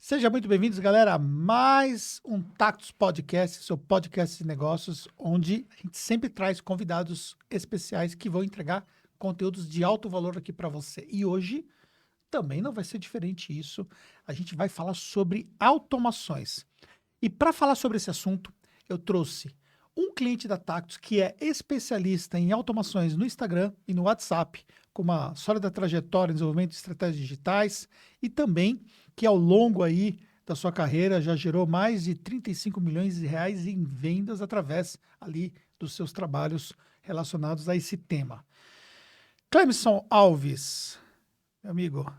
Sejam muito bem-vindos, galera, a mais um Tactus Podcast, seu podcast de negócios, onde a gente sempre traz convidados especiais que vão entregar conteúdos de alto valor aqui para você. E hoje também não vai ser diferente isso. A gente vai falar sobre automações. E para falar sobre esse assunto, eu trouxe um cliente da Tactus que é especialista em automações no Instagram e no WhatsApp, com uma sólida trajetória em desenvolvimento de estratégias digitais e também que ao longo aí da sua carreira já gerou mais de 35 milhões de reais em vendas através ali dos seus trabalhos relacionados a esse tema. Clemson Alves, meu amigo,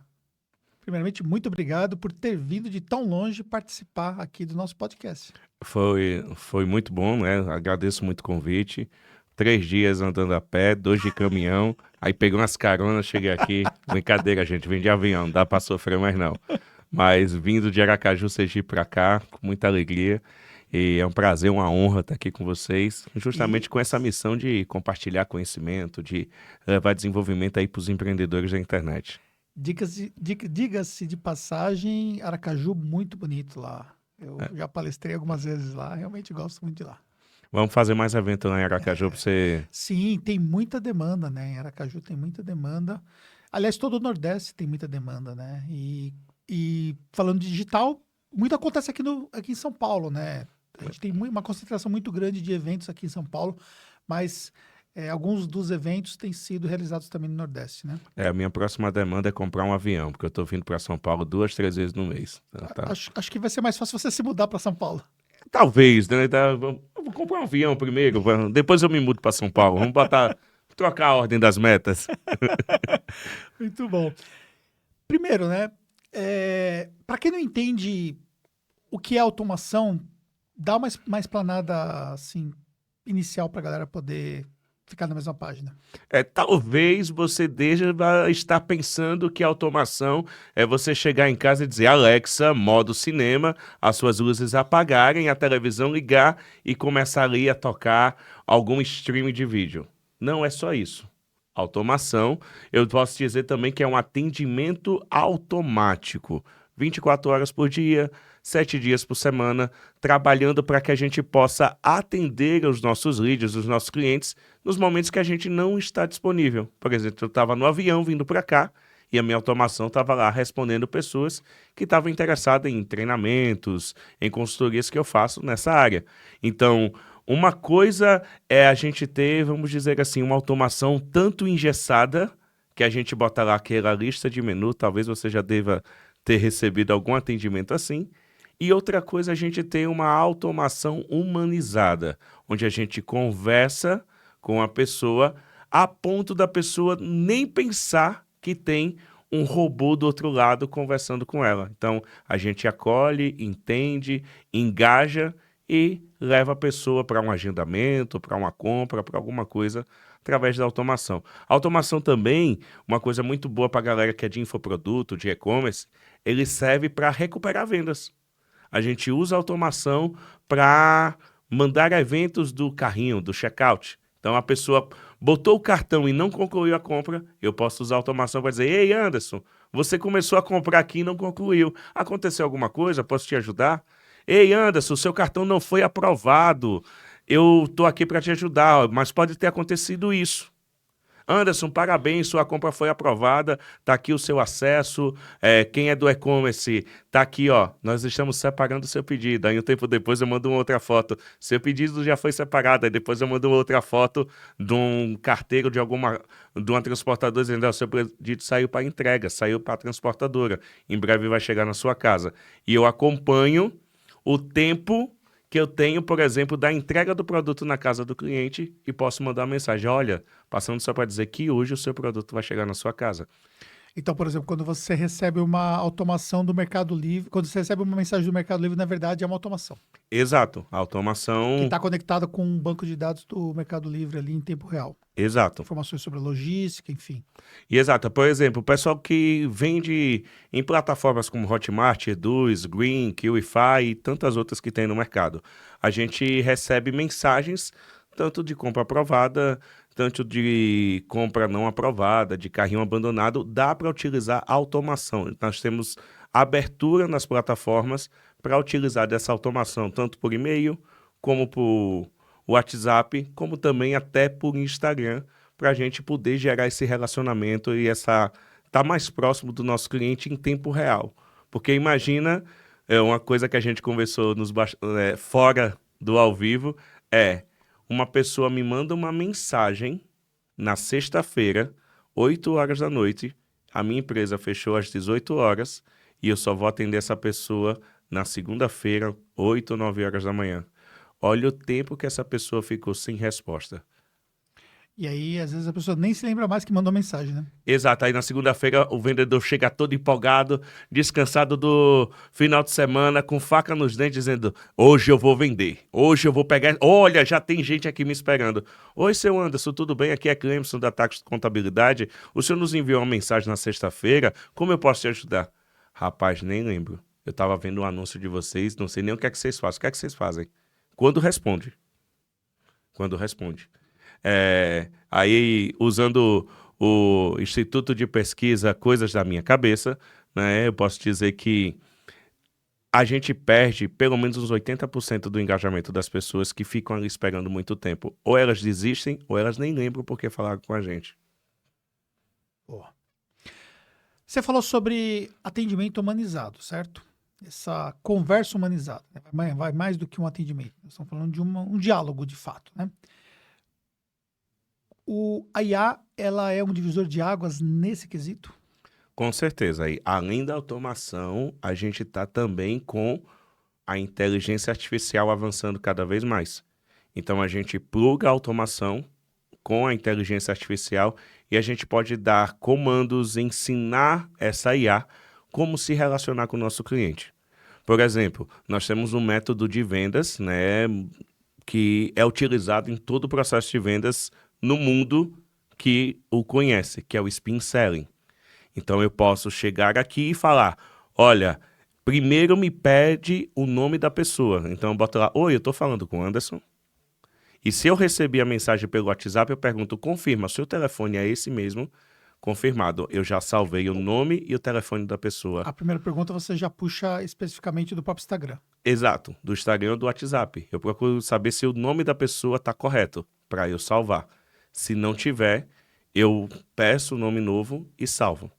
primeiramente, muito obrigado por ter vindo de tão longe participar aqui do nosso podcast. Foi muito bom, né? Agradeço muito o convite. 3 dias andando a pé, 2 de caminhão. Aí peguei umas caronas, cheguei aqui. Brincadeira, gente, vim de avião, não dá pra sofrer mais não. Mas vindo de Aracaju, Sergipe pra cá, com muita alegria. E é um prazer, uma honra estar aqui com vocês, justamente com essa missão de compartilhar conhecimento, de levar desenvolvimento aí pros empreendedores da internet. Diga-se de passagem, Aracaju, muito bonito lá. Eu já palestrei algumas vezes lá, realmente gosto muito de lá. Vamos fazer mais evento lá em Aracaju pra você... Sim, tem muita demanda, né? Em Aracaju tem muita demanda. Aliás, todo o Nordeste tem muita demanda, né? E falando de digital, muito acontece aqui em São Paulo, né? A gente tem uma concentração muito grande de eventos aqui em São Paulo, mas alguns dos eventos têm sido realizados também no Nordeste, né? A minha próxima demanda é comprar um avião, porque eu tô vindo para São Paulo 2, 3 vezes no mês. Então, tá. Acho que vai ser mais fácil você se mudar para São Paulo. Talvez, né? Eu vou comprar um avião primeiro, depois eu me mudo para São Paulo. Vamos trocar a ordem das metas. Muito bom. Primeiro, né? Para quem não entende o que é automação, dá uma explanada assim, inicial para a galera poder ficar na mesma página. Talvez você deva estar pensando que automação é você chegar em casa e dizer: Alexa, modo cinema, as suas luzes apagarem, a televisão ligar e começar ali a tocar algum stream de vídeo. Não é só isso. Automação, eu posso dizer também que é um atendimento automático. 24 horas por dia, 7 dias por semana, trabalhando para que a gente possa atender os nossos leads, os nossos clientes, nos momentos que a gente não está disponível. Por exemplo, eu estava no avião vindo para cá e a minha automação estava lá respondendo pessoas que estavam interessadas em treinamentos, em consultorias que eu faço nessa área. Então, uma coisa é a gente ter, vamos dizer assim, uma automação tanto engessada que a gente bota lá aquela lista de menu, talvez você já deva ter recebido algum atendimento assim. E outra coisa, a gente tem uma automação humanizada, onde a gente conversa com a pessoa a ponto da pessoa nem pensar que tem um robô do outro lado conversando com ela. Então, a gente acolhe, entende, engaja e leva a pessoa para um agendamento, para uma compra, para alguma coisa, através da automação. A automação também, uma coisa muito boa para a galera que é de infoproduto, de e-commerce, ele serve para recuperar vendas. A gente usa a automação para mandar eventos do carrinho, do checkout. Então, a pessoa botou o cartão e não concluiu a compra, eu posso usar a automação para dizer: ei, Anderson, você começou a comprar aqui e não concluiu. Aconteceu alguma coisa? Posso te ajudar? Ei, Anderson, seu cartão não foi aprovado. Eu estou aqui para te ajudar, mas pode ter acontecido isso. Anderson, parabéns, sua compra foi aprovada, está aqui o seu acesso, quem é do e-commerce, está aqui, ó, nós estamos separando o seu pedido, aí um tempo depois eu mando uma outra foto, seu pedido já foi separado, aí depois eu mando uma outra foto de um carteiro de uma transportadora dizendo: o seu pedido saiu para entrega, saiu para a transportadora, em breve vai chegar na sua casa. E eu acompanho o tempo que eu tenho, por exemplo, da entrega do produto na casa do cliente e posso mandar uma mensagem: olha, passando só para dizer que hoje o seu produto vai chegar na sua casa. Então, por exemplo, quando você recebe uma automação do Mercado Livre, quando você recebe uma mensagem do Mercado Livre, na verdade é uma automação. Exato, a automação... Que está conectada com um banco de dados do Mercado Livre ali em tempo real. Exato. Informações sobre logística, enfim. E exato, por exemplo, o pessoal que vende em plataformas como Hotmart, Eduz, Green, Qify e tantas outras que tem no mercado, a gente recebe mensagens tanto de compra aprovada, tanto de compra não aprovada, de carrinho abandonado. Dá para utilizar automação. Nós temos abertura nas plataformas para utilizar dessa automação, tanto por e-mail, como por WhatsApp, como também até por Instagram, para a gente poder gerar esse relacionamento e tá mais próximo do nosso cliente em tempo real. Porque imagina, uma coisa que a gente conversou fora do ao vivo, uma pessoa me manda uma mensagem na sexta-feira, 8 horas da noite, a minha empresa fechou às 18 horas e eu só vou atender essa pessoa na segunda-feira, 8 ou 9 horas da manhã. Olha o tempo que essa pessoa ficou sem resposta. E aí, às vezes, a pessoa nem se lembra mais que mandou mensagem, né? Exato, aí na segunda-feira o vendedor chega todo empolgado, descansado do final de semana, com faca nos dentes, dizendo: hoje eu vou vender, hoje eu vou pegar. Olha, já tem gente aqui me esperando. Oi, seu Anderson, tudo bem? Aqui é Clemson da Tax Contabilidade. O senhor nos enviou uma mensagem na sexta-feira, como eu posso te ajudar? Rapaz, nem lembro. Eu estava vendo um anúncio de vocês, não sei nem o que é que vocês fazem. O que é que vocês fazem? Quando responde. Quando responde. Aí, usando o Instituto de Pesquisa Coisas da Minha Cabeça, né, eu posso dizer que a gente perde pelo menos uns 80% do engajamento das pessoas que ficam ali esperando muito tempo. Ou elas desistem, ou elas nem lembram porque falaram com a gente. Boa. Você falou sobre atendimento humanizado, certo? Essa conversa humanizada, né? Vai mais do que um atendimento. Nós estamos falando de um diálogo, de fato, né? A IA, ela é um divisor de águas nesse quesito? Com certeza. Aí, além da automação, a gente está também com a inteligência artificial avançando cada vez mais. Então, a gente pluga a automação com a inteligência artificial e a gente pode dar comandos, ensinar essa IA como se relacionar com o nosso cliente. Por exemplo, nós temos um método de vendas, né, que é utilizado em todo o processo de vendas no mundo que o conhece, que é o spin selling. Então eu posso chegar aqui e falar: olha, primeiro me pede o nome da pessoa. Então eu boto lá: oi, eu estou falando com o Anderson. E se eu receber a mensagem pelo WhatsApp, eu pergunto: confirma, seu telefone é esse mesmo? Confirmado. Eu já salvei o nome e o telefone da pessoa. A primeira pergunta você já puxa especificamente do próprio Instagram. Exato, do Instagram ou do WhatsApp. Eu procuro saber se o nome da pessoa está correto, para eu salvar. Se não tiver, eu peço o nome novo e salvo.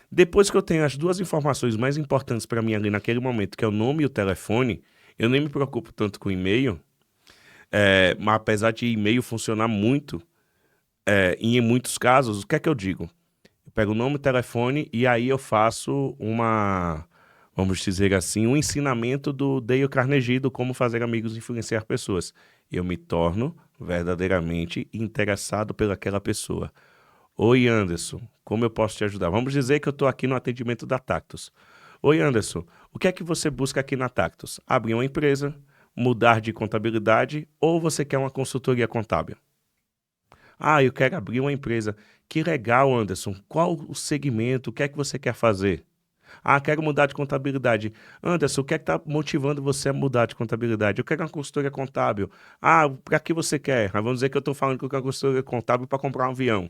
Depois que eu tenho as duas informações mais importantes para mim ali naquele momento, que é o nome e o telefone, eu nem me preocupo tanto com e-mail, mas apesar de e-mail funcionar muito, e em muitos casos, o que é que eu digo? Eu pego o nome e o telefone e aí eu faço vamos dizer assim, um ensinamento do Dale Carnegie do como fazer amigos e influenciar pessoas. Eu me torno verdadeiramente interessado pelaquela pessoa. Oi, Anderson, como eu posso te ajudar? Vamos dizer que eu estou aqui no atendimento da Tactus. Oi, Anderson, o que é que você busca aqui na Tactus? Abrir uma empresa, mudar de contabilidade ou você quer uma consultoria contábil? Ah, eu quero abrir uma empresa. Que legal, Anderson. Qual o segmento? O que é que você quer fazer? Ah, quero mudar de contabilidade. Anderson, o que é que está motivando você a mudar de contabilidade? Eu quero uma consultoria contábil. Ah, para que você quer? Vamos dizer que eu estou falando que eu quero uma consultoria contábil para comprar um avião.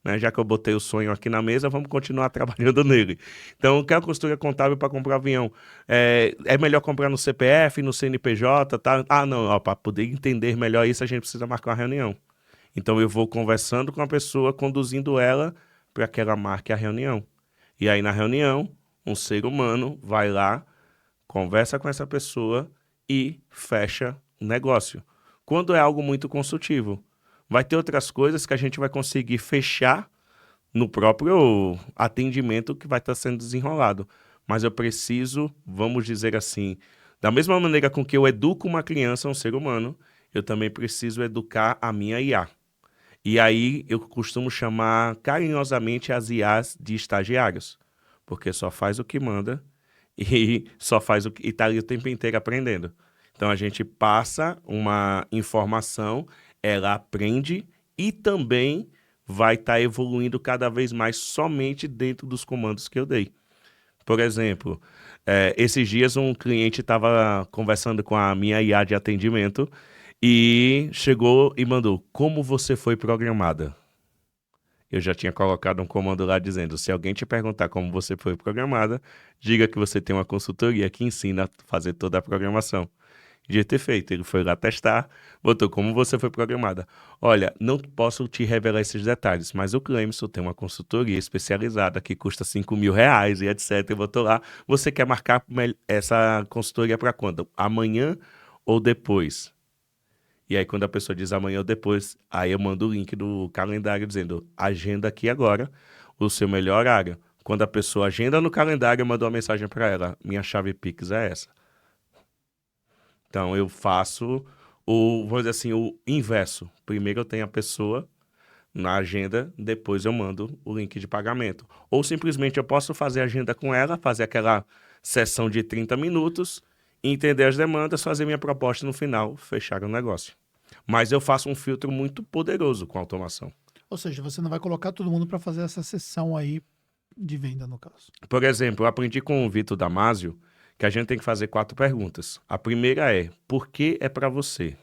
Né? Já que eu botei o sonho aqui na mesa, vamos continuar trabalhando nele. Então, eu quero consultoria contábil para comprar um avião. É melhor comprar no CPF, no CNPJ, tá? Ah, não, para poder entender melhor isso, a gente precisa marcar uma reunião. Então, eu vou conversando com a pessoa, conduzindo ela para que ela marque a reunião. E aí, na reunião, um ser humano vai lá, conversa com essa pessoa e fecha o negócio. Quando é algo muito consultivo, vai ter outras coisas que a gente vai conseguir fechar no próprio atendimento que vai estar sendo desenrolado. Mas eu preciso, vamos dizer assim, da mesma maneira com que eu educo uma criança, um ser humano, eu também preciso educar a minha IA. E aí eu costumo chamar carinhosamente as IAs de estagiários, porque só faz o que manda e só faz o que está ali o tempo inteiro aprendendo. Então a gente passa uma informação, ela aprende e também vai estar evoluindo cada vez mais somente dentro dos comandos que eu dei. Por exemplo, esses dias um cliente estava conversando com a minha IA de atendimento e chegou e mandou: como você foi programada? Eu já tinha colocado um comando lá dizendo, se alguém te perguntar como você foi programada, diga que você tem uma consultoria que ensina a fazer toda a programação. De ter feito, ele foi lá testar, botou como você foi programada. Olha, não posso te revelar esses detalhes, mas o Clemson tem uma consultoria especializada que custa R$ 5.000 e etc. E botou lá, você quer marcar essa consultoria para quando? Amanhã ou depois? E aí, quando a pessoa diz amanhã ou depois, aí eu mando o link do calendário dizendo, agenda aqui agora o seu melhor horário. Quando a pessoa agenda no calendário, eu mando uma mensagem para ela, minha chave Pix é essa. Então, eu faço vamos dizer assim, o inverso. Primeiro eu tenho a pessoa na agenda, depois eu mando o link de pagamento. Ou simplesmente eu posso fazer a agenda com ela, fazer aquela sessão de 30 minutos, entender as demandas, fazer minha proposta no final, fechar o negócio. Mas eu faço um filtro muito poderoso com a automação. Ou seja, você não vai colocar todo mundo para fazer essa sessão aí de venda, no caso. Por exemplo, eu aprendi com o Vitor Damasio que a gente tem que fazer 4 perguntas. A primeira é, por que é para você?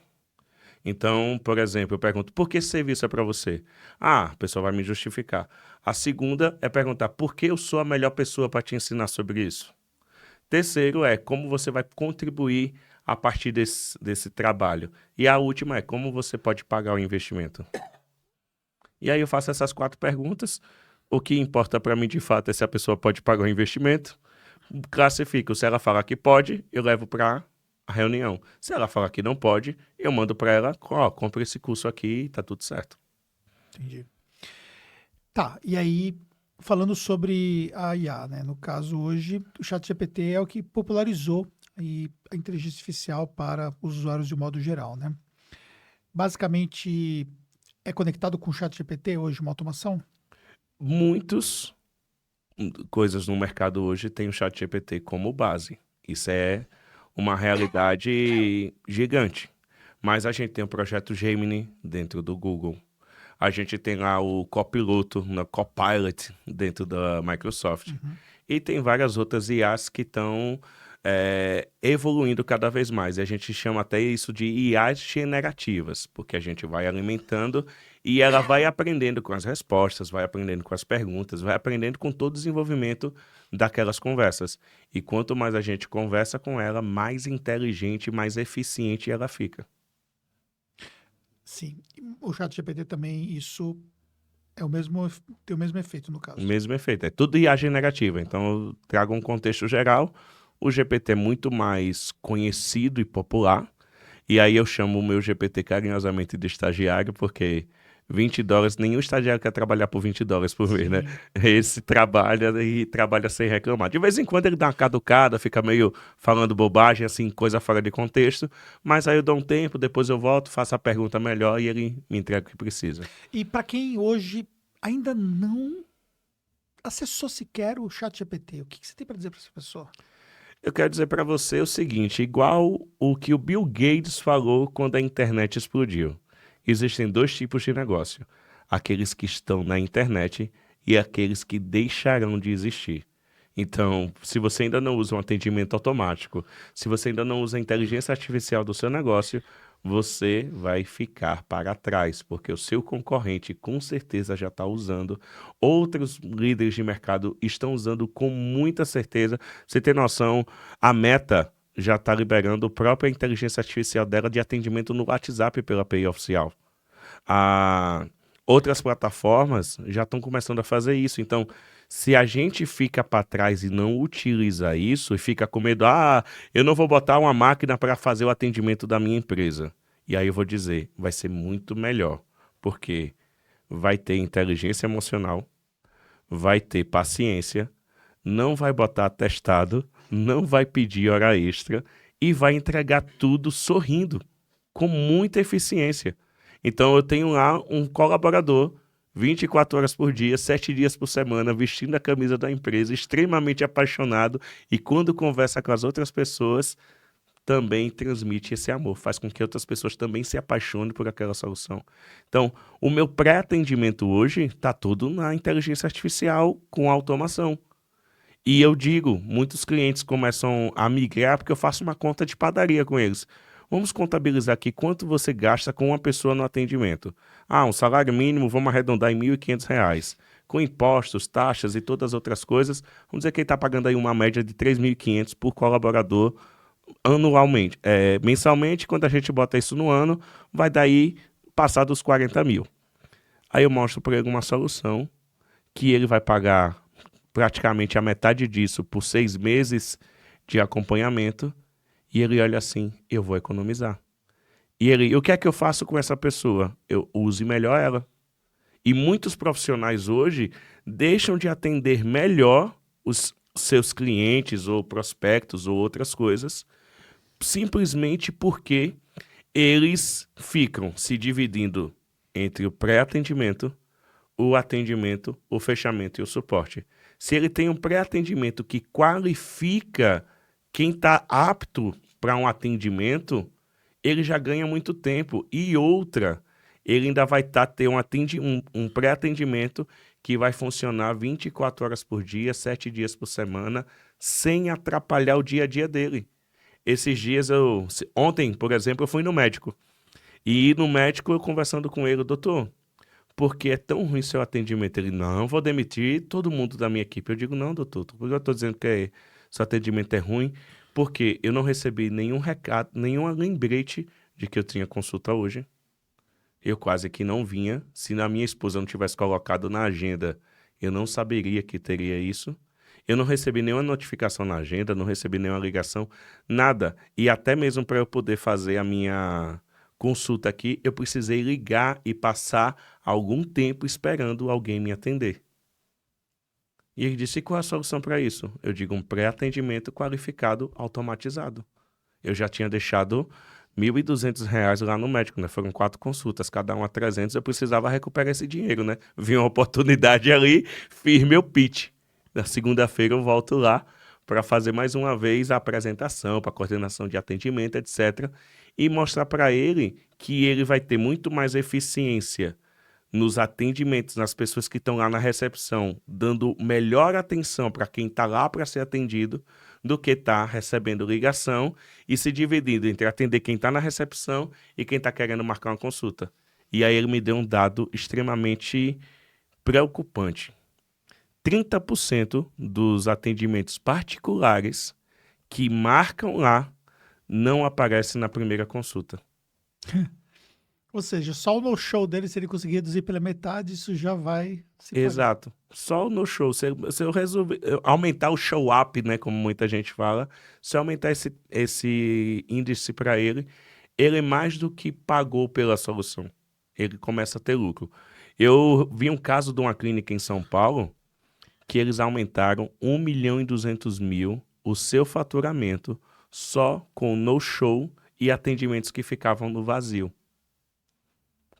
Então, por exemplo, eu pergunto, por que esse serviço é para você? Ah, a pessoa vai me justificar. A segunda é perguntar, por que eu sou a melhor pessoa para te ensinar sobre isso? Terceiro é, como você vai contribuir a partir desse trabalho? E a última é, como você pode pagar o investimento? E aí eu faço essas 4 perguntas. O que importa para mim, de fato, é se a pessoa pode pagar o investimento. Classifico. Se ela falar que pode, eu levo para a reunião. Se ela falar que não pode, eu mando para ela, ó, compra esse curso aqui e tá tudo certo. Entendi. Tá, e aí, falando sobre a IA, né? No caso, hoje, o ChatGPT é o que popularizou aí a inteligência artificial para os usuários de modo geral, né? Basicamente, é conectado com o ChatGPT hoje uma automação? Muitas coisas no mercado hoje têm o ChatGPT como base. Isso é uma realidade gigante. Mas a gente tem o projeto Gemini dentro do Google. A gente tem lá o Copiloto, na Copilot, dentro da Microsoft. E tem várias outras IAs que estão evoluindo cada vez mais. E a gente chama até isso de IAs generativas, porque a gente vai alimentando e ela vai aprendendo com as respostas, vai aprendendo com as perguntas, vai aprendendo com todo o desenvolvimento daquelas conversas. E quanto mais a gente conversa com ela, mais inteligente, mais eficiente ela fica. Sim. O ChatGPT também, isso é o mesmo, tem o mesmo efeito, no O caso. mesmo efeito. É tudo IA generativa. Então, eu trago um contexto geral. O GPT é muito mais conhecido e popular. E aí eu chamo o meu GPT carinhosamente de estagiário, porque $20, nenhum estagiário quer trabalhar por $20 por mês, né? Sim. Esse trabalha e trabalha sem reclamar. De vez em quando ele dá uma caducada, fica meio falando bobagem, assim, coisa fora de contexto. Mas aí eu dou um tempo, depois eu volto, faço a pergunta melhor e ele me entrega o que precisa. E para quem hoje ainda não acessou sequer o ChatGPT, o que você tem para dizer para essa pessoa? Eu quero dizer para você o seguinte, igual o que o Bill Gates falou quando a internet explodiu. Existem 2 tipos de negócio: aqueles que estão na internet e aqueles que deixarão de existir. Então, se você ainda não usa um atendimento automático, se você ainda não usa a inteligência artificial do seu negócio, você vai ficar para trás, porque o seu concorrente com certeza já está usando, outros líderes de mercado estão usando com muita certeza. Você tem noção, a Meta já está liberando a própria inteligência artificial dela de atendimento no WhatsApp pela API oficial. Outras plataformas já estão começando a fazer isso. Então, se a gente fica para trás e não utiliza isso e fica com medo, eu não vou botar uma máquina para fazer o atendimento da minha empresa. E aí eu vou dizer, vai ser muito melhor, porque vai ter inteligência emocional, vai ter paciência, não vai botar atestado, não vai pedir hora extra e vai entregar tudo sorrindo, com muita eficiência. Então eu tenho lá um colaborador 24 horas por dia, 7 dias por semana, vestindo a camisa da empresa, extremamente apaixonado, e quando conversa com as outras pessoas, também transmite esse amor, faz com que outras pessoas também se apaixonem por aquela solução. Então, o meu pré-atendimento hoje está tudo na inteligência artificial com automação. E eu digo, muitos clientes começam a migrar porque eu faço uma conta de padaria com eles. Vamos contabilizar aqui quanto você gasta com uma pessoa no atendimento. Ah, um salário mínimo, vamos arredondar em R$ 1.500. Com impostos, taxas e todas as outras coisas, vamos dizer que ele está pagando aí uma média de 3.500 por colaborador anualmente. Mensalmente, quando a gente bota isso no ano, vai daí passar dos 40 mil. Aí eu mostro para ele uma solução que ele vai pagar praticamente a metade disso por 6 meses de acompanhamento e ele olha assim, eu vou economizar. E ele, o que é que eu faço com essa pessoa? Eu use melhor ela. E muitos profissionais hoje deixam de atender melhor os seus clientes ou prospectos ou outras coisas, simplesmente porque eles ficam se dividindo entre o pré-atendimento, o atendimento, o fechamento e o suporte. Se ele tem um pré-atendimento que qualifica quem está apto para um atendimento, ele já ganha muito tempo. E outra, ele ainda vai ter um pré-atendimento que vai funcionar 24 horas por dia, 7 dias por semana, sem atrapalhar o dia a dia dele. Esses dias, ontem, por exemplo, eu fui no médico. E no médico, eu conversando com ele, doutor, por que é tão ruim seu atendimento? Ele, não, vou demitir todo mundo da minha equipe. Eu digo, não, doutor, por que eu estou dizendo que seu atendimento é ruim? Porque eu não recebi nenhum recado, nenhum lembrete de que eu tinha consulta hoje. Eu quase que não vinha. Se a minha esposa não tivesse colocado na agenda, eu não saberia que teria isso. Eu não recebi nenhuma notificação na agenda, não recebi nenhuma ligação, nada. E até mesmo para eu poder fazer a minha consulta aqui, eu precisei ligar e passar algum tempo esperando alguém me atender. E ele disse, qual é a solução para isso? Eu digo, um pré-atendimento qualificado automatizado. Eu já tinha deixado R$ 1.200 lá no médico, né? Foram 4 consultas, cada uma 300, eu precisava recuperar esse dinheiro, né? Vi uma oportunidade ali, fiz meu pitch. Na segunda-feira eu volto lá para fazer mais uma vez a apresentação, para coordenação de atendimento, etc. E mostrar para ele que ele vai ter muito mais eficiência nos atendimentos, nas pessoas que estão lá na recepção, dando melhor atenção para quem está lá para ser atendido, do que está recebendo ligação e se dividindo entre atender quem está na recepção e quem está querendo marcar uma consulta. E aí ele me deu um dado extremamente preocupante. 30% dos atendimentos particulares que marcam lá não aparecem na primeira consulta. Ou seja, só o no-show dele, se ele conseguir reduzir pela metade, isso já vai se pagar. Exato. Só no show. Se eu resolver aumentar o show up, né, como muita gente fala, se eu aumentar esse índice para ele, ele mais do que pagou pela solução. Ele começa a ter lucro. Eu vi um caso de uma clínica em São Paulo que eles aumentaram 1.200.000 o seu faturamento só com no-show e atendimentos que ficavam no vazio.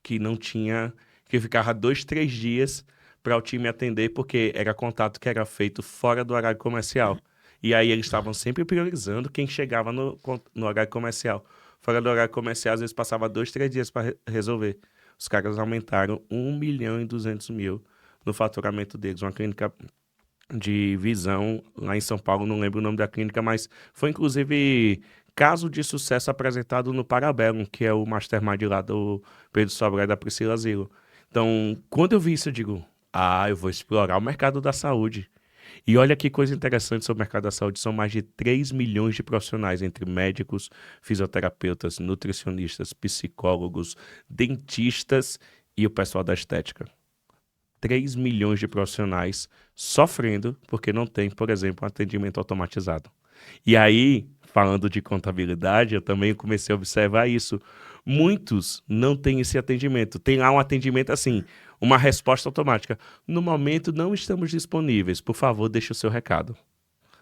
Que não tinha, que ficava 2, 3 dias para o time atender, porque era contato que era feito fora do horário comercial. E aí eles estavam sempre priorizando quem chegava no horário comercial. Fora do horário comercial, às vezes passava 2, 3 dias para resolver. Os caras aumentaram 1.200.000 no faturamento deles. Uma clínica de visão lá em São Paulo, não lembro o nome da clínica, mas foi inclusive caso de sucesso apresentado no Parabellum, que é o mastermind lá do Pedro Sobral e da Priscila Zilo. Então, quando eu vi isso, eu digo, eu vou explorar o mercado da saúde. E olha que coisa interessante sobre o mercado da saúde, são mais de 3 milhões de profissionais, entre médicos, fisioterapeutas, nutricionistas, psicólogos, dentistas e o pessoal da estética. 3 milhões de profissionais sofrendo porque não tem, por exemplo, um atendimento automatizado. E aí, falando de contabilidade, eu também comecei a observar isso. Muitos não têm esse atendimento. Tem lá um atendimento assim, uma resposta automática. No momento, não estamos disponíveis. Por favor, deixe o seu recado.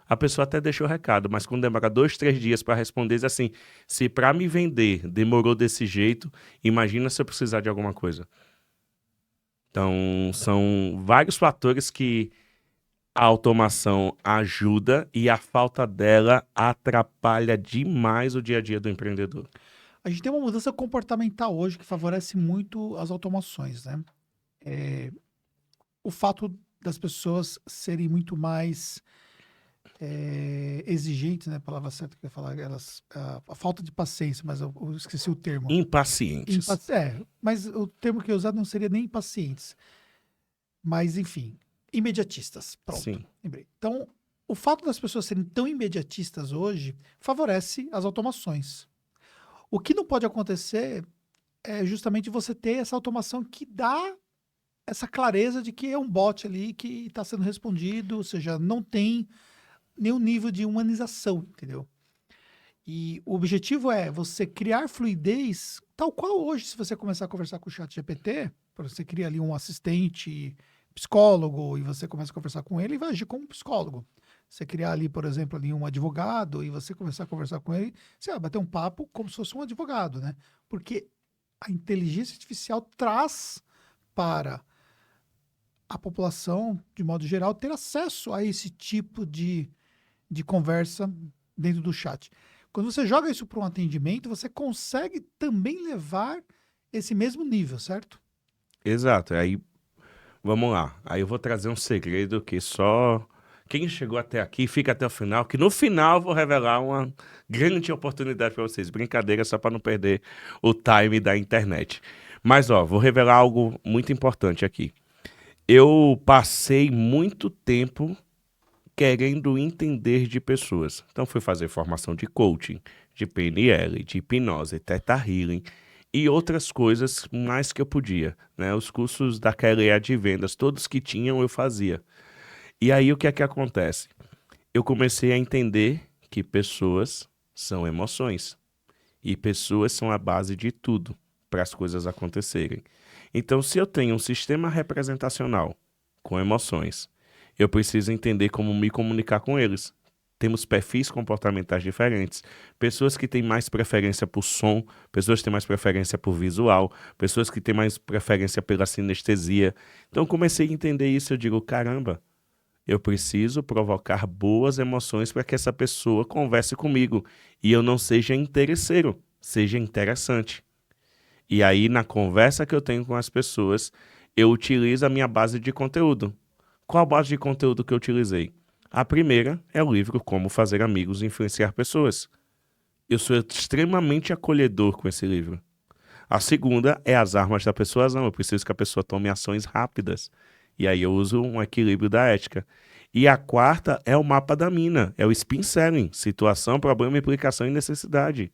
A pessoa até deixou o recado, mas quando demora 2, 3 dias para responder, diz assim, se para me vender demorou desse jeito, imagina se eu precisar de alguma coisa. Então, são vários fatores que a automação ajuda e a falta dela atrapalha demais o dia a dia do empreendedor. A gente tem uma mudança comportamental hoje que favorece muito as automações, né? O fato das pessoas serem muito mais exigentes, né? A palavra certa que eu ia falar, a falta de paciência, mas eu esqueci o termo. Impacientes. Mas o termo que eu usar não seria nem impacientes, mas enfim, imediatistas. Pronto, Sim, lembrei. Então, o fato das pessoas serem tão imediatistas hoje favorece as automações. O que não pode acontecer é justamente você ter essa automação que dá essa clareza de que é um bot ali que está sendo respondido, ou seja, não tem nenhum nível de humanização, entendeu? E o objetivo é você criar fluidez, tal qual hoje, se você começar a conversar com o chat GPT, você cria ali um assistente psicólogo e você começa a conversar com ele e vai agir como um psicólogo. Você criar ali, por exemplo, ali um advogado e você começar a conversar com ele, você vai bater um papo como se fosse um advogado, né? Porque a inteligência artificial traz para a população, de modo geral, ter acesso a esse tipo de conversa dentro do chat. Quando você joga isso para um atendimento, você consegue também levar esse mesmo nível, certo? exato. Aí, vamos lá. Aí eu vou trazer um segredo que só quem chegou até aqui fica até o final, que no final eu vou revelar uma grande oportunidade para vocês. Brincadeira, só para não perder o time da internet. Mas, ó, vou revelar algo muito importante aqui. Eu passei muito tempo querendo entender de pessoas. Então fui fazer formação de coaching, de PNL, de hipnose, Theta Healing e outras coisas mais que eu podia, né? Os cursos da KLA de vendas, todos que tinham eu fazia. E aí o que é que acontece? Eu comecei a entender que pessoas são emoções e pessoas são a base de tudo para as coisas acontecerem. Então, se eu tenho um sistema representacional com emoções, eu preciso entender como me comunicar com eles. Temos perfis comportamentais diferentes. Pessoas que têm mais preferência por som, pessoas que têm mais preferência por visual, pessoas que têm mais preferência pela sinestesia. Então, eu comecei a entender isso. Eu digo, caramba, eu preciso provocar boas emoções para que essa pessoa converse comigo e eu não seja interesseiro, seja interessante. E aí, na conversa que eu tenho com as pessoas, eu utilizo a minha base de conteúdo. Qual a base de conteúdo que eu utilizei? A primeira é o livro Como Fazer Amigos e Influenciar Pessoas. Eu sou extremamente acolhedor com esse livro. A segunda é As Armas da Persuasão. Eu preciso que a pessoa tome ações rápidas. E aí eu uso um equilíbrio da ética. E a quarta é o mapa da mina, é o spin selling, situação, problema, implicação e necessidade.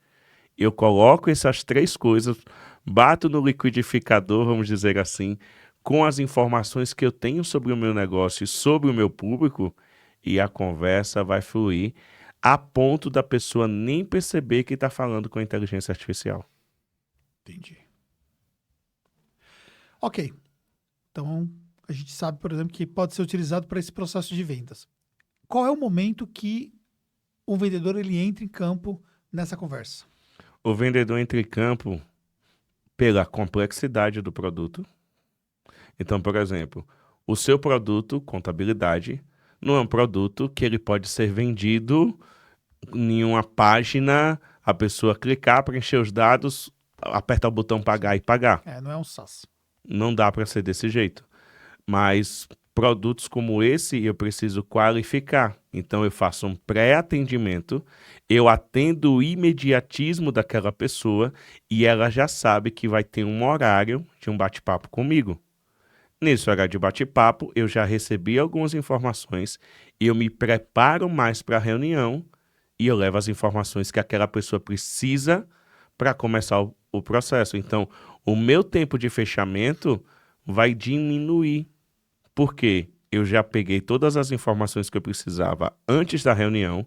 Eu coloco essas três coisas, bato no liquidificador, vamos dizer assim, com as informações que eu tenho sobre o meu negócio e sobre o meu público, e a conversa vai fluir a ponto da pessoa nem perceber que está falando com a inteligência artificial. Entendi. Ok. Então, a gente sabe, por exemplo, que pode ser utilizado para esse processo de vendas. Qual é o momento que o vendedor ele entra em campo nessa conversa? O vendedor entra em campo pela complexidade do produto. Então, por exemplo, o seu produto, contabilidade, não é um produto que ele pode ser vendido em uma página, a pessoa clicar, preencher os dados, apertar o botão pagar e pagar. Não é um SaaS. Não dá para ser desse jeito. Mas produtos como esse eu preciso qualificar. Então eu faço um pré-atendimento, eu atendo o imediatismo daquela pessoa e ela já sabe que vai ter um horário de um bate-papo comigo. Nesse horário de bate-papo, eu já recebi algumas informações e eu me preparo mais para a reunião e eu levo as informações que aquela pessoa precisa para começar o processo. Então, o meu tempo de fechamento vai diminuir, porque eu já peguei todas as informações que eu precisava antes da reunião.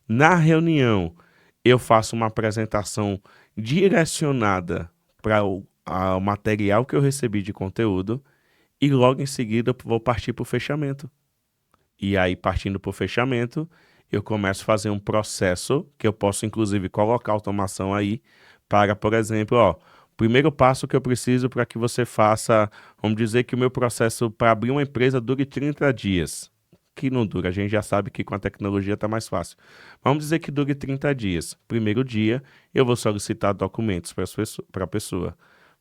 Na reunião, eu faço uma apresentação direcionada para o material que eu recebi de conteúdo e logo em seguida eu vou partir para o fechamento. E aí, partindo para o fechamento, eu começo a fazer um processo que eu posso, inclusive, colocar automação aí para, por exemplo, ó, primeiro passo que eu preciso para que você faça, vamos dizer que o meu processo para abrir uma empresa dure 30 dias. Que não dura, a gente já sabe que com a tecnologia está mais fácil. Vamos dizer que dure 30 dias. Primeiro dia, eu vou solicitar documentos para a pessoa.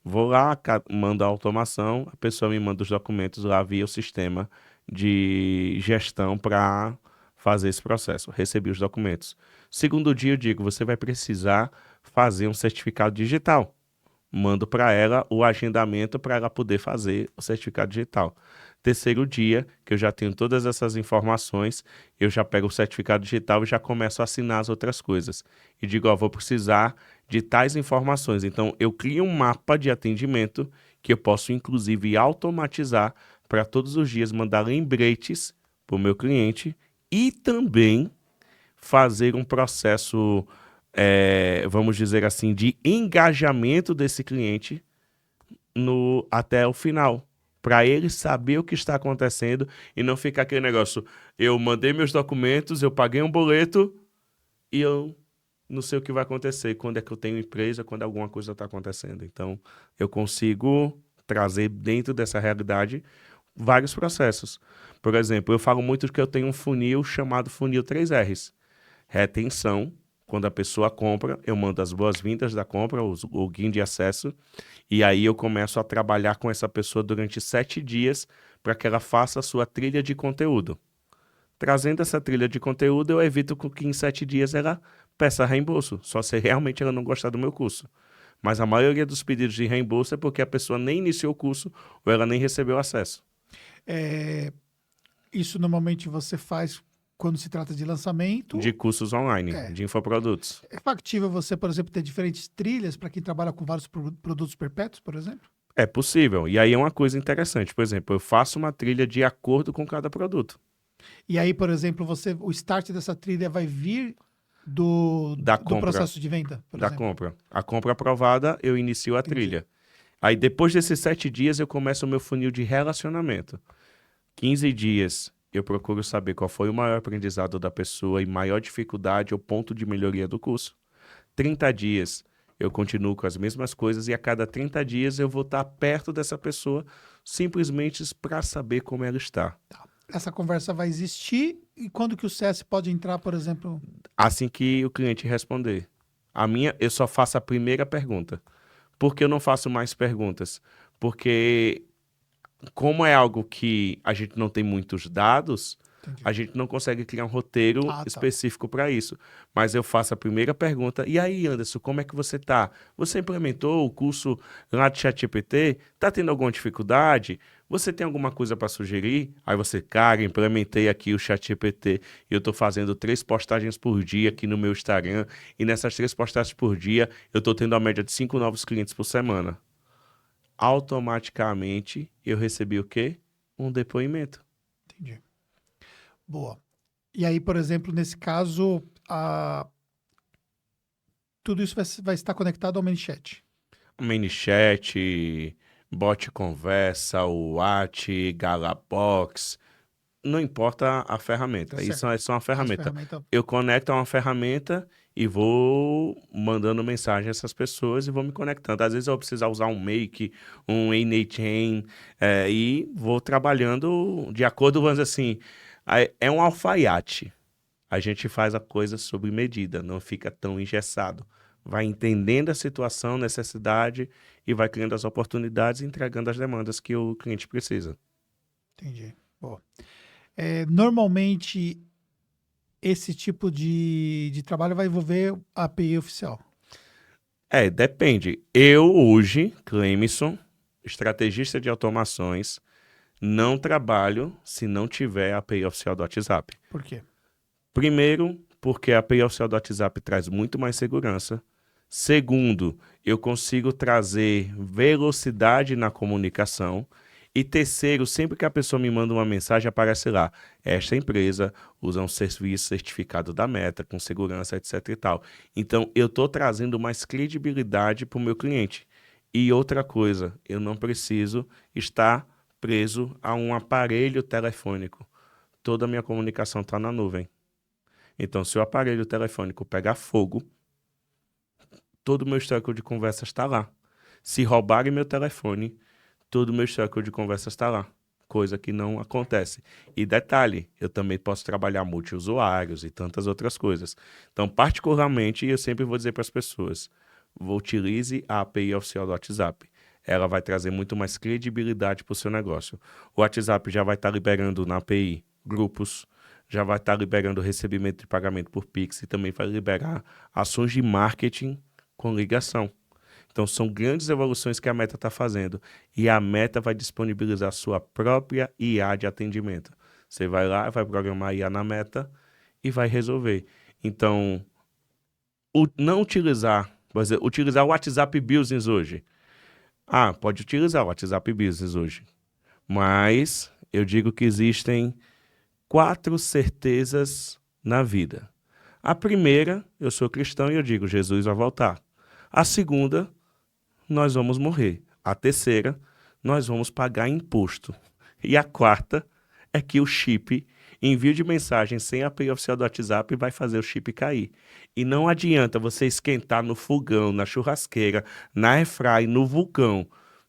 Vou lá, mando a automação, a pessoa me manda os documentos lá via o sistema de gestão para fazer esse processo. Recebi os documentos. Segundo dia, eu digo, você vai precisar fazer um certificado digital. Mando para ela o agendamento para ela poder fazer o certificado digital. Terceiro dia, que eu já tenho todas essas informações, eu já pego o certificado digital e já começo a assinar as outras coisas. E digo, ó, vou precisar de tais informações. Então, eu crio um mapa de atendimento que eu posso, inclusive, automatizar para todos os dias mandar lembretes para o meu cliente e também fazer um processo, vamos dizer assim, de engajamento desse cliente até o final, para ele saber o que está acontecendo e não ficar aquele negócio, eu mandei meus documentos, eu paguei um boleto e eu não sei o que vai acontecer, quando é que eu tenho empresa, quando alguma coisa está acontecendo. Então, eu consigo trazer dentro dessa realidade vários processos. Por exemplo, eu falo muito que eu tenho um funil chamado funil 3Rs. Retenção, quando a pessoa compra, eu mando as boas-vindas da compra, o guia de acesso, e aí eu começo a trabalhar com essa pessoa durante 7 dias para que ela faça a sua trilha de conteúdo. Trazendo essa trilha de conteúdo, eu evito que em 7 dias ela peça reembolso, só se realmente ela não gostar do meu curso. Mas a maioria dos pedidos de reembolso é porque a pessoa nem iniciou o curso ou ela nem recebeu acesso. Isso normalmente você faz quando se trata de lançamento. De cursos online, de infoprodutos. É factível você, por exemplo, ter diferentes trilhas para quem trabalha com vários produtos perpétuos, por exemplo? É possível. E aí é uma coisa interessante. Por exemplo, eu faço uma trilha de acordo com cada produto. E aí, por exemplo, o start dessa trilha vai vir do processo de venda, por exemplo? Compra. A compra aprovada, eu inicio a trilha. Aí depois desses 7 dias, eu começo o meu funil de relacionamento. 15 dias, eu procuro saber qual foi o maior aprendizado da pessoa e maior dificuldade ou ponto de melhoria do curso. 30 dias, eu continuo com as mesmas coisas e a cada 30 dias eu vou estar perto dessa pessoa simplesmente para saber como ela está. Tá. Essa conversa vai existir e quando que o CS pode entrar, por exemplo? Assim que o cliente responder. Eu só faço a primeira pergunta. Por que eu não faço mais perguntas? Porque como é algo que a gente não tem muitos dados, a gente não consegue criar um roteiro específico para isso. Mas eu faço a primeira pergunta. E aí, Anderson, como é que você está? Você implementou o curso lá de ChatGPT? Está tendo alguma dificuldade? Você tem alguma coisa para sugerir? Aí você, cara, implementei aqui o ChatGPT e eu estou fazendo 3 postagens por dia aqui no meu Instagram. E nessas 3 postagens por dia, eu estou tendo a média de 5 novos clientes por semana. Automaticamente, eu recebi o quê? Um depoimento. Entendi. Boa. E aí, por exemplo, nesse caso, tudo isso vai estar conectado ao ManyChat. ManyChat, bot conversa, WhatsApp, Galabox, não importa a ferramenta, isso é só uma ferramenta. Eu conecto a uma ferramenta e vou mandando mensagem a essas pessoas e vou me conectando. Às vezes eu vou precisar usar um Make, um Anychain, e vou trabalhando de acordo, vamos dizer assim, é um alfaiate. A gente faz a coisa sob medida, não fica tão engessado. Vai entendendo a situação, necessidade e vai criando as oportunidades e entregando as demandas que o cliente precisa. Entendi. Boa. Normalmente, esse tipo de trabalho vai envolver a API oficial? Depende. Eu hoje, Clemison, estrategista de automações, não trabalho se não tiver a API oficial do WhatsApp. Por quê? Primeiro, porque a API oficial do WhatsApp traz muito mais segurança. Segundo, eu consigo trazer velocidade na comunicação. E terceiro, sempre que a pessoa me manda uma mensagem, aparece lá, esta empresa usa um serviço certificado da Meta, com segurança, etc e tal. Então, eu estou trazendo mais credibilidade para o meu cliente. E outra coisa, eu não preciso estar preso a um aparelho telefônico. Toda a minha comunicação está na nuvem. Então, se o aparelho telefônico pegar fogo, todo o meu histórico de conversas está lá. Se roubarem meu telefone, todo o meu histórico de conversas está lá. Coisa que não acontece. E detalhe, eu também posso trabalhar multi-usuários e tantas outras coisas. Então, particularmente, eu sempre vou dizer para as pessoas, utilize a API oficial do WhatsApp. Ela vai trazer muito mais credibilidade para o seu negócio. O WhatsApp já vai estar liberando na API grupos, já vai estar liberando o recebimento de pagamento por Pix e também vai liberar ações de marketing com ligação. Então, são grandes evoluções que a Meta está fazendo. E a Meta vai disponibilizar sua própria IA de atendimento. Você vai lá, vai programar a IA na Meta e vai resolver. Então, não utilizar, por exemplo, utilizar o WhatsApp Business hoje. Ah, pode utilizar o WhatsApp Business hoje. Mas eu digo que existem 4 certezas na vida. A primeira, eu sou cristão e eu digo, Jesus vai voltar. A segunda, nós vamos morrer. A terceira, nós vamos pagar imposto. E a quarta é que o chip, envio de mensagem sem a API oficial do WhatsApp, vai fazer o chip cair. E não adianta você esquentar no fogão, na churrasqueira, na airfryer, no vulcão.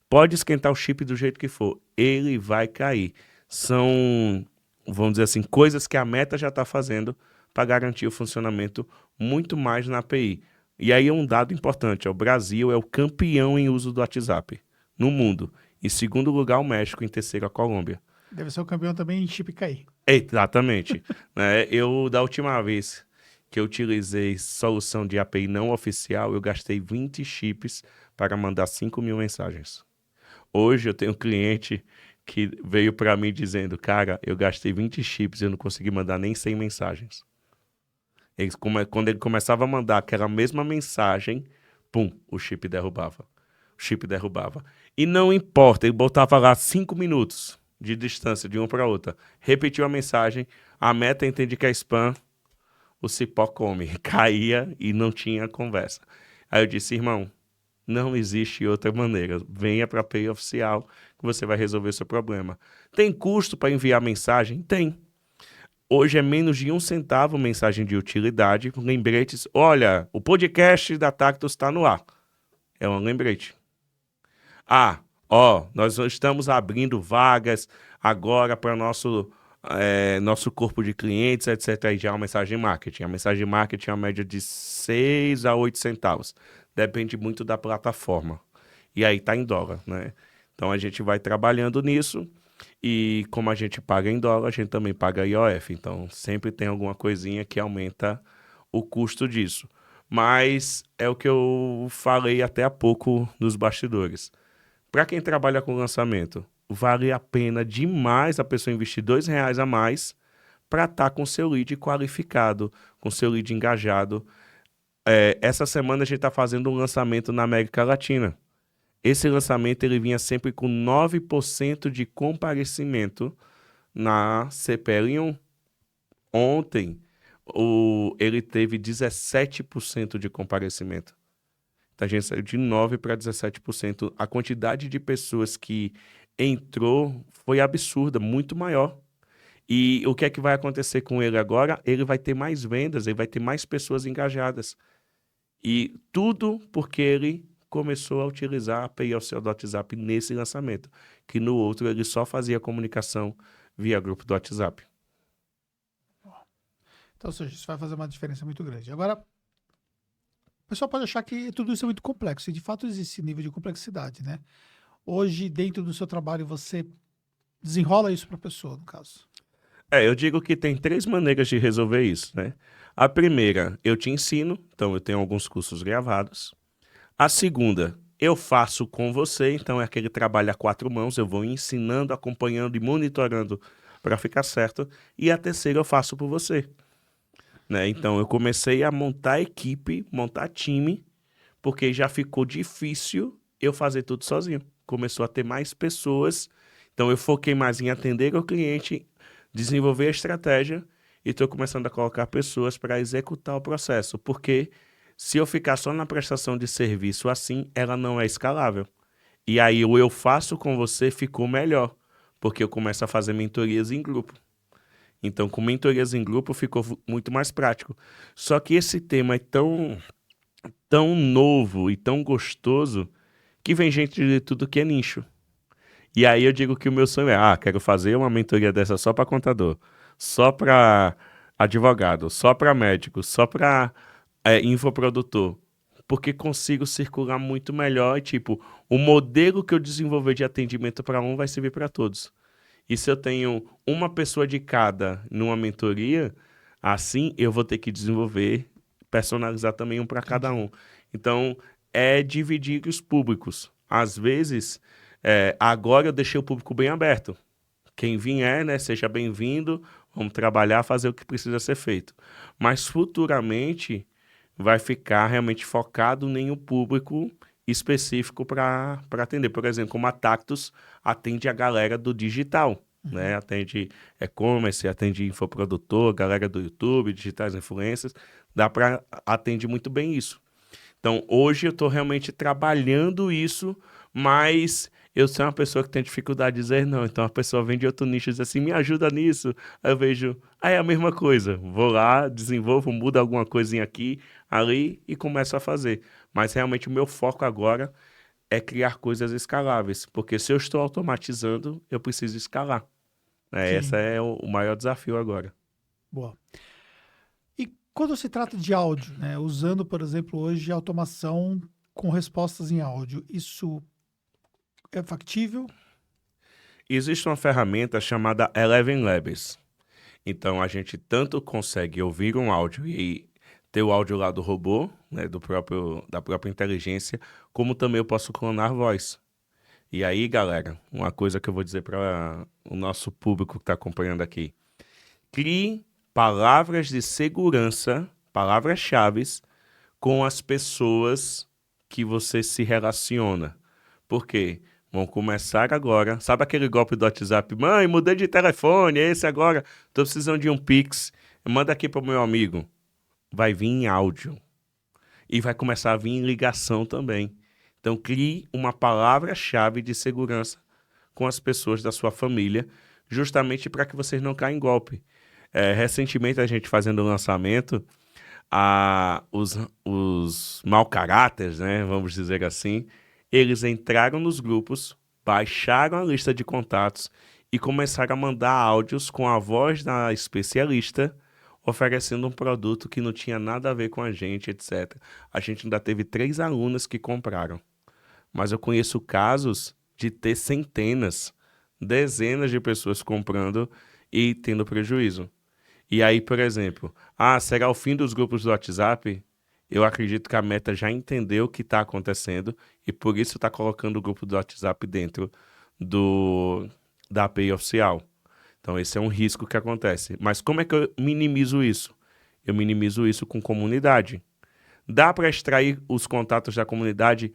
Pode esquentar o chip do jeito que for, ele vai cair. São, vamos dizer assim, coisas que a Meta já está fazendo para garantir o funcionamento muito mais na API. E aí é um dado importante, o Brasil é o campeão em uso do WhatsApp no mundo. Em segundo lugar, o México, em terceiro, a Colômbia. Deve ser o campeão também em chip cair. Exatamente. Né? Da última vez que eu utilizei solução de API não oficial, eu gastei 20 chips para mandar 5.000 mensagens. Hoje eu tenho um cliente que veio para mim dizendo, cara, eu gastei 20 chips e eu não consegui mandar nem 100 mensagens. Quando ele começava a mandar aquela mesma mensagem, pum, o chip derrubava. O chip derrubava. E não importa, ele botava lá 5 minutos de distância de uma para outra. Repetiu a mensagem, a Meta entende que é spam, o cipó come. Caía e não tinha conversa. Aí eu disse, irmão, não existe outra maneira. Venha para a API oficial que você vai resolver seu problema. Tem custo para enviar mensagem? Tem. Hoje é menos de 1 centavo mensagem de utilidade. Lembretes. Olha, o podcast da Tactus está no ar. É um lembrete. Nós estamos abrindo vagas agora para nosso corpo de clientes, etc. Aí já é uma mensagem de marketing. A mensagem de marketing é uma média de 6 a 8 centavos. Depende muito da plataforma. E aí está em dólar, né? Então a gente vai trabalhando nisso. E como a gente paga em dólar, a gente também paga IOF. Então, sempre tem alguma coisinha que aumenta o custo disso. Mas é o que eu falei até há pouco nos bastidores. Para quem trabalha com lançamento, vale a pena demais a pessoa investir R$2 a mais para estar com seu lead qualificado, com seu lead engajado. Essa semana a gente está fazendo um lançamento na América Latina. Esse lançamento ele vinha sempre com 9% de comparecimento na CPL1. Ontem, ele teve 17% de comparecimento. Então, a gente saiu de 9% para 17%. A quantidade de pessoas que entrou foi absurda, muito maior. E o que é que vai acontecer com ele agora? Ele vai ter mais vendas, ele vai ter mais pessoas engajadas. E tudo porque ele começou a utilizar a API oficial do WhatsApp nesse lançamento, que no outro ele só fazia comunicação via grupo do WhatsApp. Então, ou seja, isso vai fazer uma diferença muito grande. Agora, o pessoal pode achar que tudo isso é muito complexo, e de fato existe nível de complexidade, né? Hoje, dentro do seu trabalho, você desenrola isso para a pessoa, no caso. Eu digo que tem 3 maneiras de resolver isso, né? A primeira, eu te ensino, então eu tenho alguns cursos gravados. A segunda, eu faço com você, então é aquele trabalho a 4 mãos, eu vou ensinando, acompanhando e monitorando para ficar certo. E a terceira, eu faço por você. Né? Então, eu comecei a montar equipe, montar time, porque já ficou difícil eu fazer tudo sozinho. Começou a ter mais pessoas, então eu foquei mais em atender o cliente, desenvolver a estratégia e estou começando a colocar pessoas para executar o processo, porque se eu ficar só na prestação de serviço assim, ela não é escalável. E aí o eu faço com você ficou melhor, porque eu começo a fazer mentorias em grupo. Então, com mentorias em grupo ficou muito mais prático. Só que esse tema é tão novo e tão gostoso que vem gente de tudo que é nicho. E aí eu digo que o meu sonho é, quero fazer uma mentoria dessa só para contador, só para advogado, só para médico, só para infoprodutor. Porque consigo circular muito melhor e, tipo, o modelo que eu desenvolver de atendimento para um vai servir para todos. E se eu tenho uma pessoa de cada numa mentoria, assim eu vou ter que desenvolver, personalizar também um para cada Entendi. um. Então, é dividir os públicos. Às vezes, agora eu deixei o público bem aberto. Quem vier, né, seja bem-vindo, vamos trabalhar, fazer o que precisa ser feito. Mas futuramente vai ficar realmente focado em um público específico para atender. Por exemplo, como a Tactus atende a galera do digital, né? Uhum. Atende e-commerce, atende infoprodutor, galera do YouTube, digitais influencers, atende muito bem isso. Então, hoje eu estou realmente trabalhando isso, mas eu sou uma pessoa que tem dificuldade de dizer não. Então, a pessoa vem de outro nicho e diz assim, me ajuda nisso. Aí eu vejo, é a mesma coisa. Vou lá, desenvolvo, mudo alguma coisinha aqui, ali e começo a fazer. Mas realmente o meu foco agora é criar coisas escaláveis, porque se eu estou automatizando, eu preciso escalar. Esse Sim, é o maior desafio agora. boa. E quando se trata de áudio, né, usando, por exemplo, hoje automação com respostas em áudio, isso é factível? Existe uma ferramenta chamada Eleven Labs. Então a gente tanto consegue ouvir um áudio e ter o áudio lá do robô, né, da própria inteligência, como também eu posso clonar voz. E aí, galera, uma coisa que eu vou dizer para o nosso público que está acompanhando aqui: crie palavras de segurança, palavras-chave com as pessoas que você se relaciona. Por quê? Vão começar agora. Sabe aquele golpe do WhatsApp? Mãe, mudei de telefone, é esse agora. Tô precisando de um Pix. Manda aqui pro meu amigo. Vai vir em áudio. E vai começar a vir em ligação também. Então, crie uma palavra-chave de segurança com as pessoas da sua família, justamente para que vocês não caem em golpe. Recentemente, a gente fazendo o lançamento, os mau caráteres, né, vamos dizer assim, eles entraram nos grupos, baixaram a lista de contatos e começaram a mandar áudios com a voz da especialista, oferecendo um produto que não tinha nada a ver com a gente, etc. A gente ainda teve 3 alunas que compraram, mas eu conheço casos de ter centenas, dezenas de pessoas comprando e tendo prejuízo. E aí, por exemplo, será o fim dos grupos do WhatsApp? Eu acredito que a Meta já entendeu o que está acontecendo e por isso está colocando o grupo do WhatsApp dentro do, da API oficial. Então, esse é um risco que acontece. Mas como é que eu minimizo isso? Eu minimizo isso com comunidade. Dá para extrair os contatos da comunidade.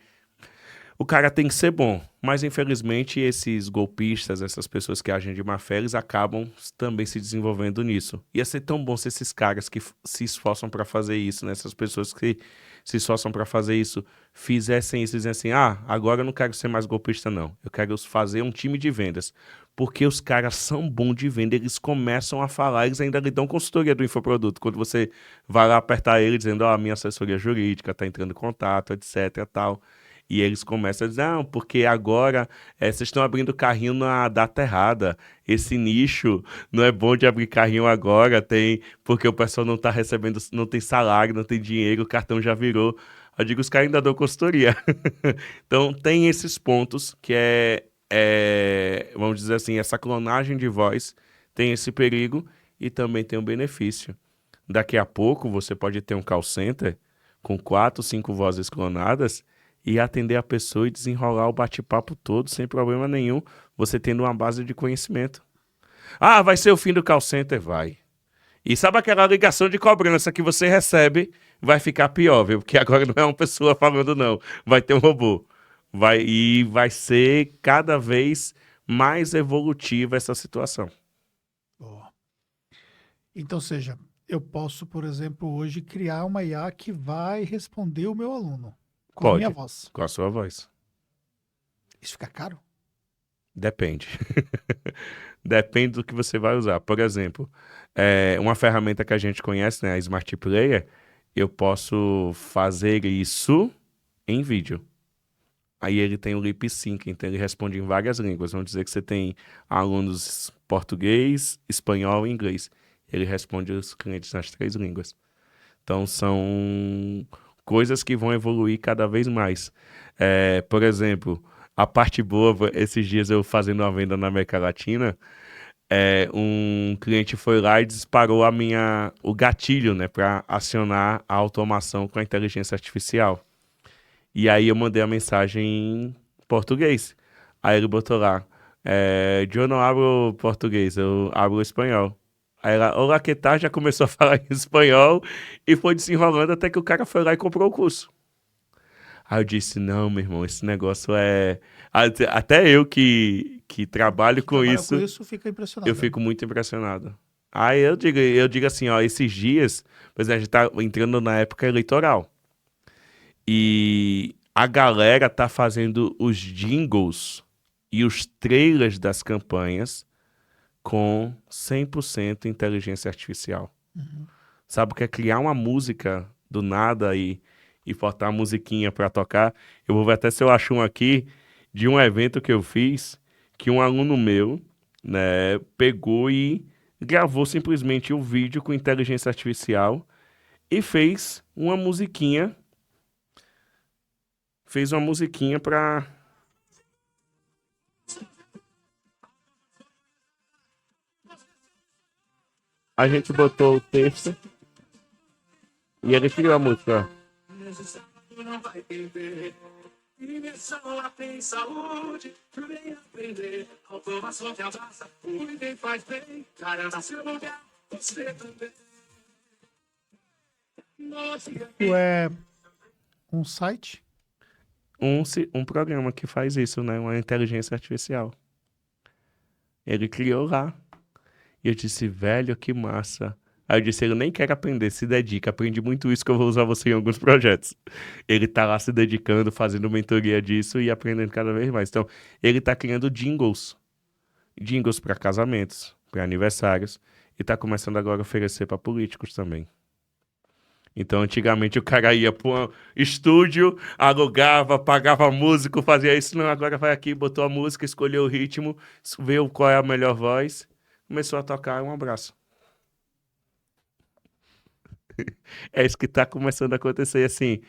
O cara tem que ser bom, mas infelizmente esses golpistas, essas pessoas que agem de má fé, eles acabam também se desenvolvendo nisso. Ia ser tão bom se esses caras que se esforçam para fazer isso, né? Essas pessoas que se esforçam para fazer isso, fizessem isso e dizem assim, agora eu não quero ser mais golpista não, eu quero fazer um time de vendas. Porque os caras são bons de venda, eles começam a falar, eles ainda lhe dão consultoria do infoproduto. Quando você vai lá apertar ele dizendo, a minha assessoria jurídica está entrando em contato, etc, tal. E eles começam a dizer, não, porque agora vocês estão abrindo carrinho na data errada. Esse nicho não é bom de abrir carrinho agora, porque o pessoal não está recebendo, não tem salário, não tem dinheiro, o cartão já virou. Eu digo, os caras ainda dão consultoria. Então, tem esses pontos que vamos dizer assim, essa clonagem de voz tem esse perigo e também tem um benefício. Daqui a pouco você pode ter um call center com 4, 5 vozes clonadas e atender a pessoa e desenrolar o bate-papo todo sem problema nenhum, você tendo uma base de conhecimento. Vai ser o fim do call center? Vai. E sabe aquela ligação de cobrança que você recebe? Vai ficar pior, viu? Porque agora não é uma pessoa falando, não. Vai ter um robô. E vai ser cada vez mais evolutiva essa situação. Boa. Então, seja, eu posso, por exemplo, hoje criar uma IA que vai responder o meu aluno com a minha Pode, voz. com a sua voz. Isso fica caro? Depende. Depende do que você vai usar. Por exemplo, uma ferramenta que a gente conhece, né, a Smart Player, eu posso fazer isso em vídeo. Aí ele tem o lip sync, então ele responde em várias línguas. Vamos dizer que você tem alunos português, espanhol e inglês. Ele responde os clientes nas 3 línguas. Então são coisas que vão evoluir cada vez mais. Por exemplo, A parte boa, esses dias eu fazendo uma venda na América Latina, um cliente foi lá e disparou o gatilho, né, para acionar a automação com a inteligência artificial. E aí eu mandei a mensagem em português. Aí ele botou lá, eu não abro português, eu abro espanhol. Aí ela, olá, que tal? Já começou a falar em espanhol e foi desenrolando até que o cara foi lá e comprou o curso. Aí eu disse, não, meu irmão, esse negócio é... Até eu que trabalho Que com trabalha com isso, isso fica eu impressionado, né? fico muito impressionado. Aí eu digo assim, ó, esses dias, por exemplo, a gente tá entrando na época eleitoral. E a galera tá fazendo os jingles e os trailers das campanhas com 100% inteligência artificial. Uhum. Sabe o que é criar uma música do nada e botar a musiquinha pra tocar? Eu vou ver até se eu acho um aqui de um evento que eu fiz, que um aluno meu, né, pegou e gravou simplesmente o vídeo com inteligência artificial e fez uma musiquinha pra... A gente botou o texto e ele criou a música. Não vai perder. Imersão tem saúde, vem aprender. Automação que abraça, cuida e faz bem. Caramba, seu lugar, você também. Tu é um site? Um programa que faz isso, né? Uma inteligência artificial. Ele criou lá. E eu disse, velho, que massa. Aí eu disse, ele nem quer aprender, se dedica. Aprende muito isso que eu vou usar você em alguns projetos. Ele tá lá se dedicando, fazendo mentoria disso e aprendendo cada vez mais. Então, ele tá criando jingles. Jingles para casamentos, para aniversários. E tá começando agora a oferecer para políticos também. Então, antigamente o cara ia para um estúdio, alugava, pagava músico, fazia isso. Não, agora vai aqui, botou a música, escolheu o ritmo, viu qual é a melhor voz, começou a tocar, um abraço. É isso que está começando a acontecer. Assim,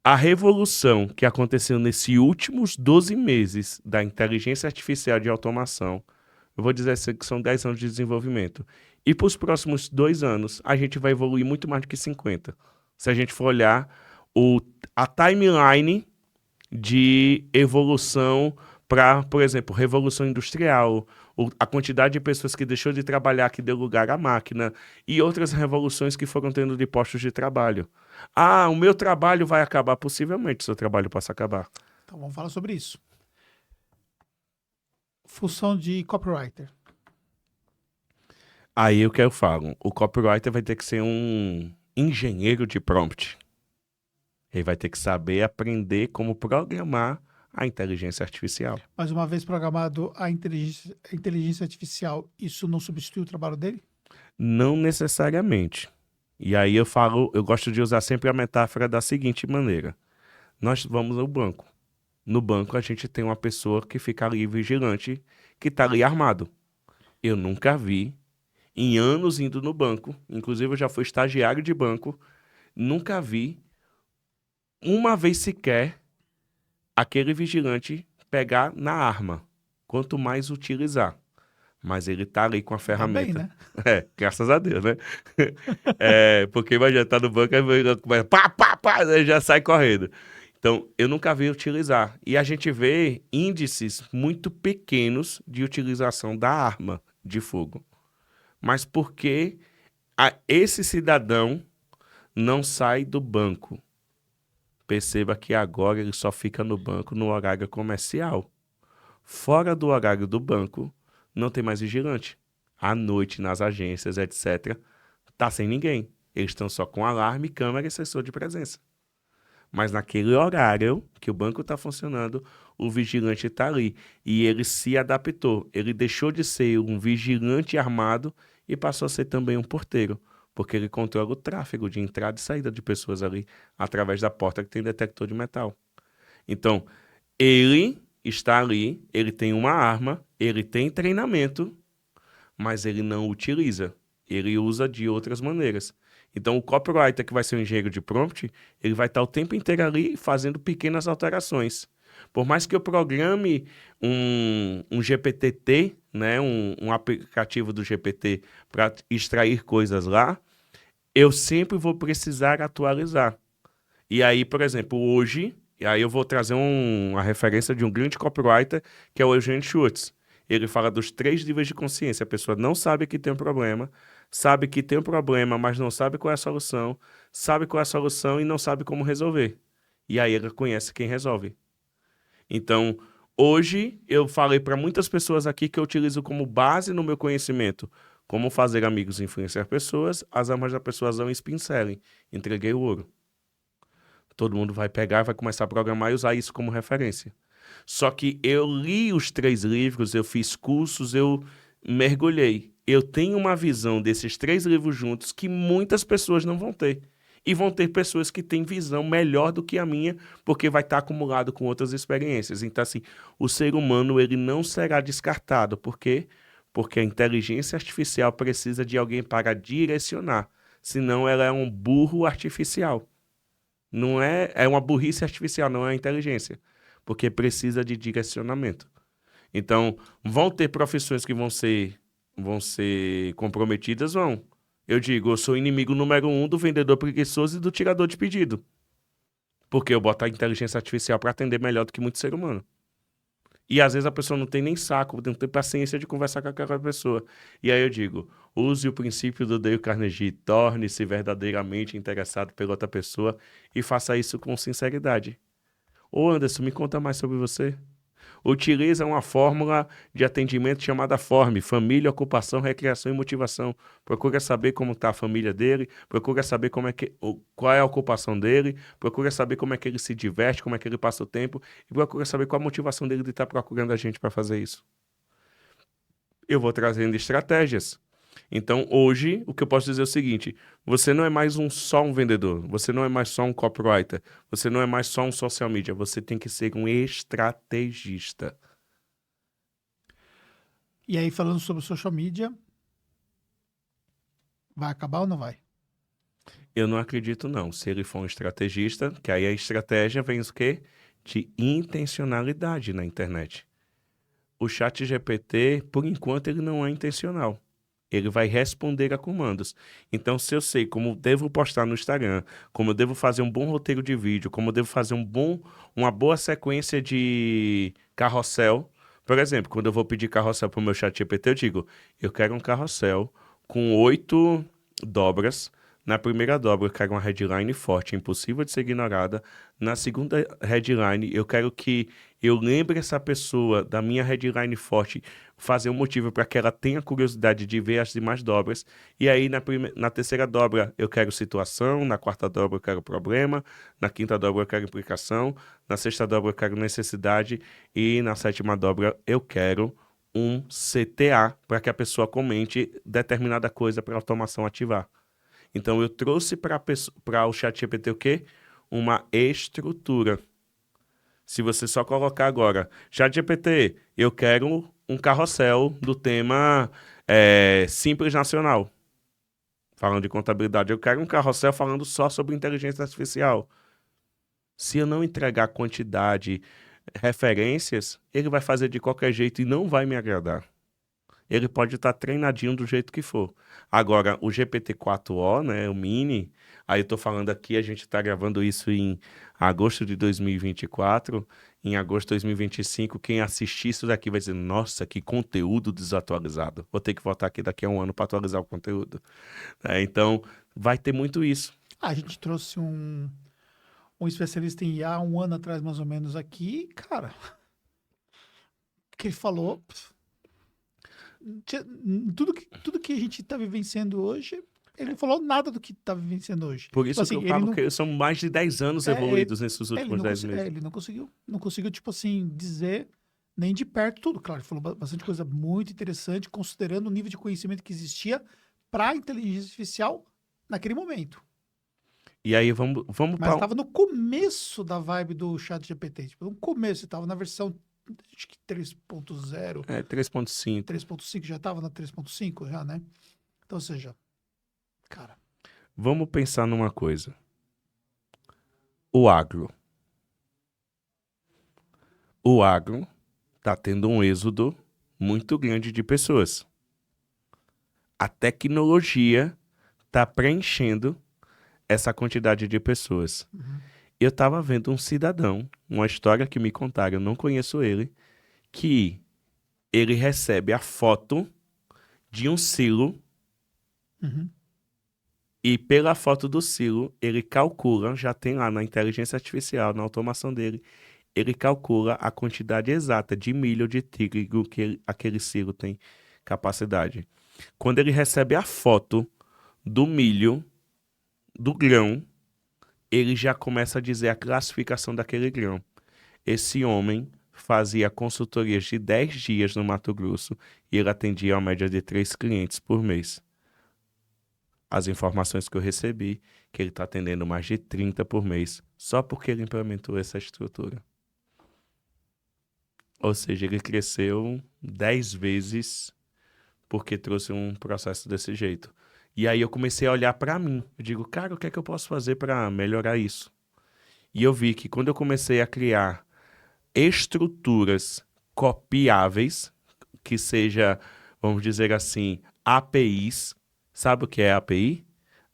a revolução que aconteceu nesses últimos 12 meses da inteligência artificial de automação, eu vou dizer assim, que são 10 anos de desenvolvimento. E para os próximos 2 anos, a gente vai evoluir muito mais do que 50. Se a gente for olhar a timeline de evolução para, por exemplo, revolução industrial, a quantidade de pessoas que deixou de trabalhar, que deu lugar à máquina, e outras revoluções que foram tendo de postos de trabalho. Ah, o meu trabalho vai acabar. Possivelmente o seu trabalho possa acabar. Então vamos falar sobre isso. Função de copywriter. Aí o que eu falo? O copywriter vai ter que ser um engenheiro de prompt. Ele vai ter que saber aprender como programar a inteligência artificial. Mas uma vez programado a inteligência artificial, isso não substitui o trabalho dele? Não necessariamente. E aí eu gosto de usar sempre a metáfora da seguinte maneira. Nós vamos ao banco. No banco a gente tem uma pessoa que fica ali vigilante, que está ali armado. Eu nunca vi, em anos indo no banco, inclusive eu já fui estagiário de banco, nunca vi uma vez sequer aquele vigilante pegar na arma, quanto mais utilizar. Mas ele tá ali com a ferramenta. Bem, né? Graças a Deus, né? Porque imagina, tá no banco, aí começa pá, pá, pá, aí já sai correndo. Então, eu nunca vi utilizar. E a gente vê índices muito pequenos de utilização da arma de fogo. Mas por que esse cidadão não sai do banco? Perceba que agora ele só fica no banco no horário comercial. Fora do horário do banco, não tem mais vigilante. À noite, nas agências, etc., tá sem ninguém. Eles estão só com alarme, câmera e sensor de presença. Mas naquele horário que o banco está funcionando, o vigilante está ali. E ele se adaptou. Ele deixou de ser um vigilante armado e passou a ser também um porteiro. Porque ele controla o tráfego de entrada e saída de pessoas ali através da porta que tem detector de metal. Então, ele está ali, ele tem uma arma, ele tem treinamento, mas ele não utiliza. Ele usa de outras maneiras. Então, o copywriter que vai ser um engenheiro de prompt, ele vai estar o tempo inteiro ali fazendo pequenas alterações. Por mais que eu programe um GPT-T, né, um aplicativo do GPT para extrair coisas lá, eu sempre vou precisar atualizar. E aí, por exemplo, hoje, e aí eu vou trazer uma referência de um grande copywriter, que é o Eugene Schultz. Ele fala dos 3 níveis de consciência. A pessoa não sabe que tem um problema, sabe que tem um problema, mas não sabe qual é a solução, sabe qual é a solução e não sabe como resolver. E aí ele conhece quem resolve. Então, hoje eu falei para muitas pessoas aqui que eu utilizo como base no meu conhecimento como fazer amigos e influenciar pessoas, as armas da persuasão e spin selling. Entreguei o ouro. Todo mundo vai pegar, vai começar a programar e usar isso como referência. Só que eu li os 3 livros, eu fiz cursos, eu mergulhei. Eu tenho uma visão desses 3 livros juntos que muitas pessoas não vão ter. E vão ter pessoas que têm visão melhor do que a minha, porque vai estar acumulado com outras experiências. Então, assim, o ser humano ele não será descartado. Por quê? Porque a inteligência artificial precisa de alguém para direcionar. Senão ela é um burro artificial. Não é, é uma burrice artificial, não é inteligência, porque precisa de direcionamento. Então, vão ter profissões que vão ser comprometidas, vão. Eu digo, eu sou inimigo número 1 do vendedor preguiçoso e do tirador de pedido, porque eu boto a inteligência artificial para atender melhor do que muito ser humano. E às vezes a pessoa não tem nem saco, não tem paciência de conversar com aquela pessoa. E aí eu digo, use o princípio do Dale Carnegie, torne-se verdadeiramente interessado pela outra pessoa e faça isso com sinceridade. Ô Anderson, me conta mais sobre você. Utiliza uma fórmula de atendimento chamada FORM, família, ocupação, recreação e motivação. Procura saber como está a família dele, procura saber qual é a ocupação dele, procura saber como é que ele se diverte, como é que ele passa o tempo, e procura saber qual a motivação dele de estar procurando a gente para fazer isso. Eu vou trazendo estratégias. Então, hoje, o que eu posso dizer é o seguinte: você não é mais só um vendedor, você não é mais só um copywriter, você não é mais só um social media, você tem que ser um estrategista. E aí, falando sobre social media, vai acabar ou não vai? Eu não acredito, não. Se ele for um estrategista, que aí a estratégia vem o quê? De intencionalidade na internet. O chat GPT, por enquanto, ele não é intencional. Ele vai responder a comandos. Então, se eu sei como devo postar no Instagram, como eu devo fazer um bom roteiro de vídeo, como eu devo fazer uma boa sequência de carrossel. Por exemplo, quando eu vou pedir carrossel para o meu chat GPT, eu digo, eu quero um carrossel com 8 dobras. Na primeira dobra, eu quero uma headline forte, impossível de ser ignorada. Na segunda headline, eu quero que eu lembre essa pessoa da minha headline forte, fazer um motivo para que ela tenha curiosidade de ver as demais dobras. E aí, na terceira dobra, eu quero situação. Na quarta dobra, eu quero problema. Na quinta dobra, eu quero implicação. Na sexta dobra, eu quero necessidade. E na sétima dobra, eu quero um CTA, para que a pessoa comente determinada coisa para a automação ativar. Então, eu trouxe para o ChatGPT o quê? Uma estrutura. Se você só colocar agora, ChatGPT, eu quero um carrossel do tema Simples Nacional. Falando de contabilidade, eu quero um carrossel falando só sobre inteligência artificial. Se eu não entregar quantidade, referências, ele vai fazer de qualquer jeito e não vai me agradar. Ele pode estar treinadinho do jeito que for. Agora, o GPT-4o, né, o Mini, aí eu tô falando aqui, a gente está gravando isso em agosto de 2024, em agosto de 2025, quem assistir isso daqui vai dizer, nossa, que conteúdo desatualizado. Vou ter que voltar aqui daqui a um ano para atualizar o conteúdo. Então, vai ter muito isso. A gente trouxe um especialista em IA um ano atrás, mais ou menos, aqui, cara. O que ele falou, tudo que a gente está vivenciando hoje, ele não falou nada do que está vivenciando hoje. Por Tipo isso que assim, eu ele falo não, que são mais de 10 anos evoluídos nesses ele últimos não, 10 meses. ele não conseguiu, tipo assim, dizer nem de perto tudo. Claro, ele falou bastante coisa muito interessante, considerando o nível de conhecimento que existia para a inteligência artificial naquele momento. E aí vamos Mas para estava no começo da vibe do chat GPT. Tipo, no começo, estava na versão, acho que 3.0, 3.5. 3.5, já estava na 3.5 já, né? Então, ou seja, cara, Vamos pensar numa coisa. O agro. o agro está tendo um êxodo muito grande de pessoas. A tecnologia está preenchendo essa quantidade de pessoas. Uhum. Eu estava vendo um cidadão, uma história que me contaram, eu não conheço ele, que ele recebe a foto de um silo Uhum. e pela foto do silo ele calcula, já tem lá na inteligência artificial, na automação dele, ele calcula a quantidade exata de milho de trigo que aquele silo tem capacidade. Quando ele recebe a foto do milho, do grão, ele já começa a dizer a classificação daquele grão. Esse homem fazia consultorias de 10 dias no Mato Grosso e ele atendia a média de 3 clientes por mês. As informações que eu recebi, que ele está atendendo mais de 30 por mês, só porque ele implementou essa estrutura. Ou seja, ele cresceu 10 vezes porque trouxe um processo desse jeito. E aí eu comecei a olhar para mim. Eu digo, cara, o que é que eu posso fazer para melhorar isso? E eu vi que quando eu comecei a criar estruturas copiáveis, que seja, vamos dizer assim, APIs. Sabe o que é API?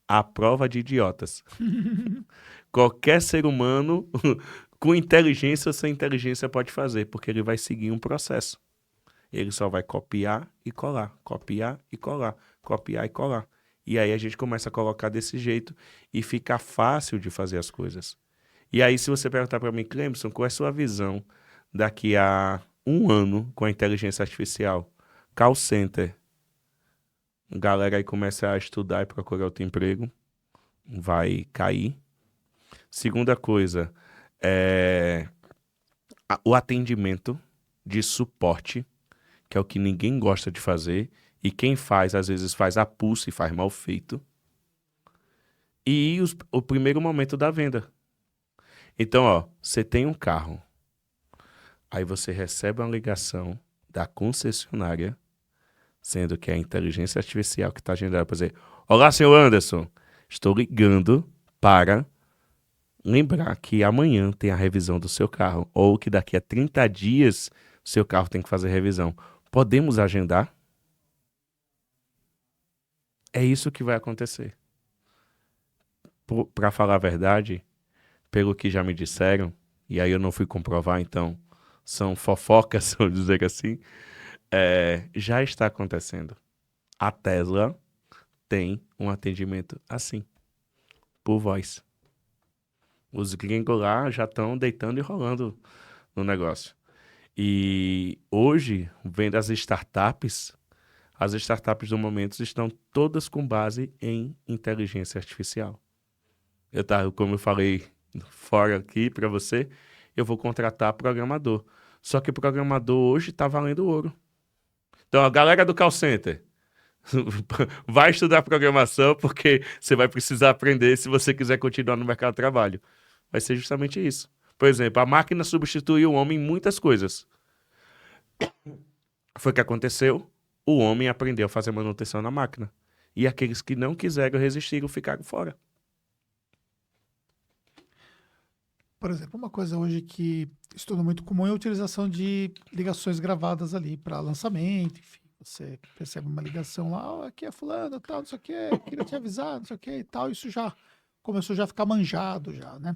A prova de idiotas. Qualquer ser humano com inteligência ou sem inteligência pode fazer, porque ele vai seguir um processo. Ele só vai copiar e colar, copiar e colar, copiar e colar. E aí a gente começa a colocar desse jeito e fica fácil de fazer as coisas. E aí, se você perguntar para mim, Clemson, qual é a sua visão daqui a um ano com a inteligência artificial? Call center. A galera aí começa a estudar e procurar outro emprego. Vai cair. Segunda coisa, o atendimento de suporte, que é o que ninguém gosta de fazer. E quem faz, às vezes, faz a pulso e faz mal feito. E o primeiro momento da venda. Então, ó, você tem um carro. Aí você recebe uma ligação da concessionária, sendo que é a inteligência artificial que está agendada para dizer: Olá, senhor Anderson, estou ligando para lembrar que amanhã tem a revisão do seu carro, ou que daqui a 30 dias o seu carro tem que fazer revisão. Podemos agendar? É isso que vai acontecer. Para falar a verdade, pelo que já me disseram, e aí eu não fui comprovar, então são fofocas, vamos dizer assim, já está acontecendo. A Tesla tem um atendimento assim, por voz. Os gringos lá já estão deitando e rolando no negócio. E hoje, vendo as startups do momento estão todas com base em inteligência artificial. Como eu falei fora aqui para você, eu vou contratar programador. Só que programador hoje está valendo ouro. Então, a galera do call center, vai estudar programação porque você vai precisar aprender se você quiser continuar no mercado de trabalho. Vai ser justamente isso. Por exemplo, a máquina substitui o homem em muitas coisas. Foi o que aconteceu. O homem aprendeu a fazer manutenção na máquina. E aqueles que não quiseram resistir ficaram fora. Por exemplo, uma coisa hoje que se tornou muito comum é a utilização de ligações gravadas ali para lançamento, enfim. Você recebe uma ligação lá, "Ó, aqui é fulano, tal, não sei o quê, queria te avisar, não sei o quê e tal." Isso já começou já a ficar manjado já, né?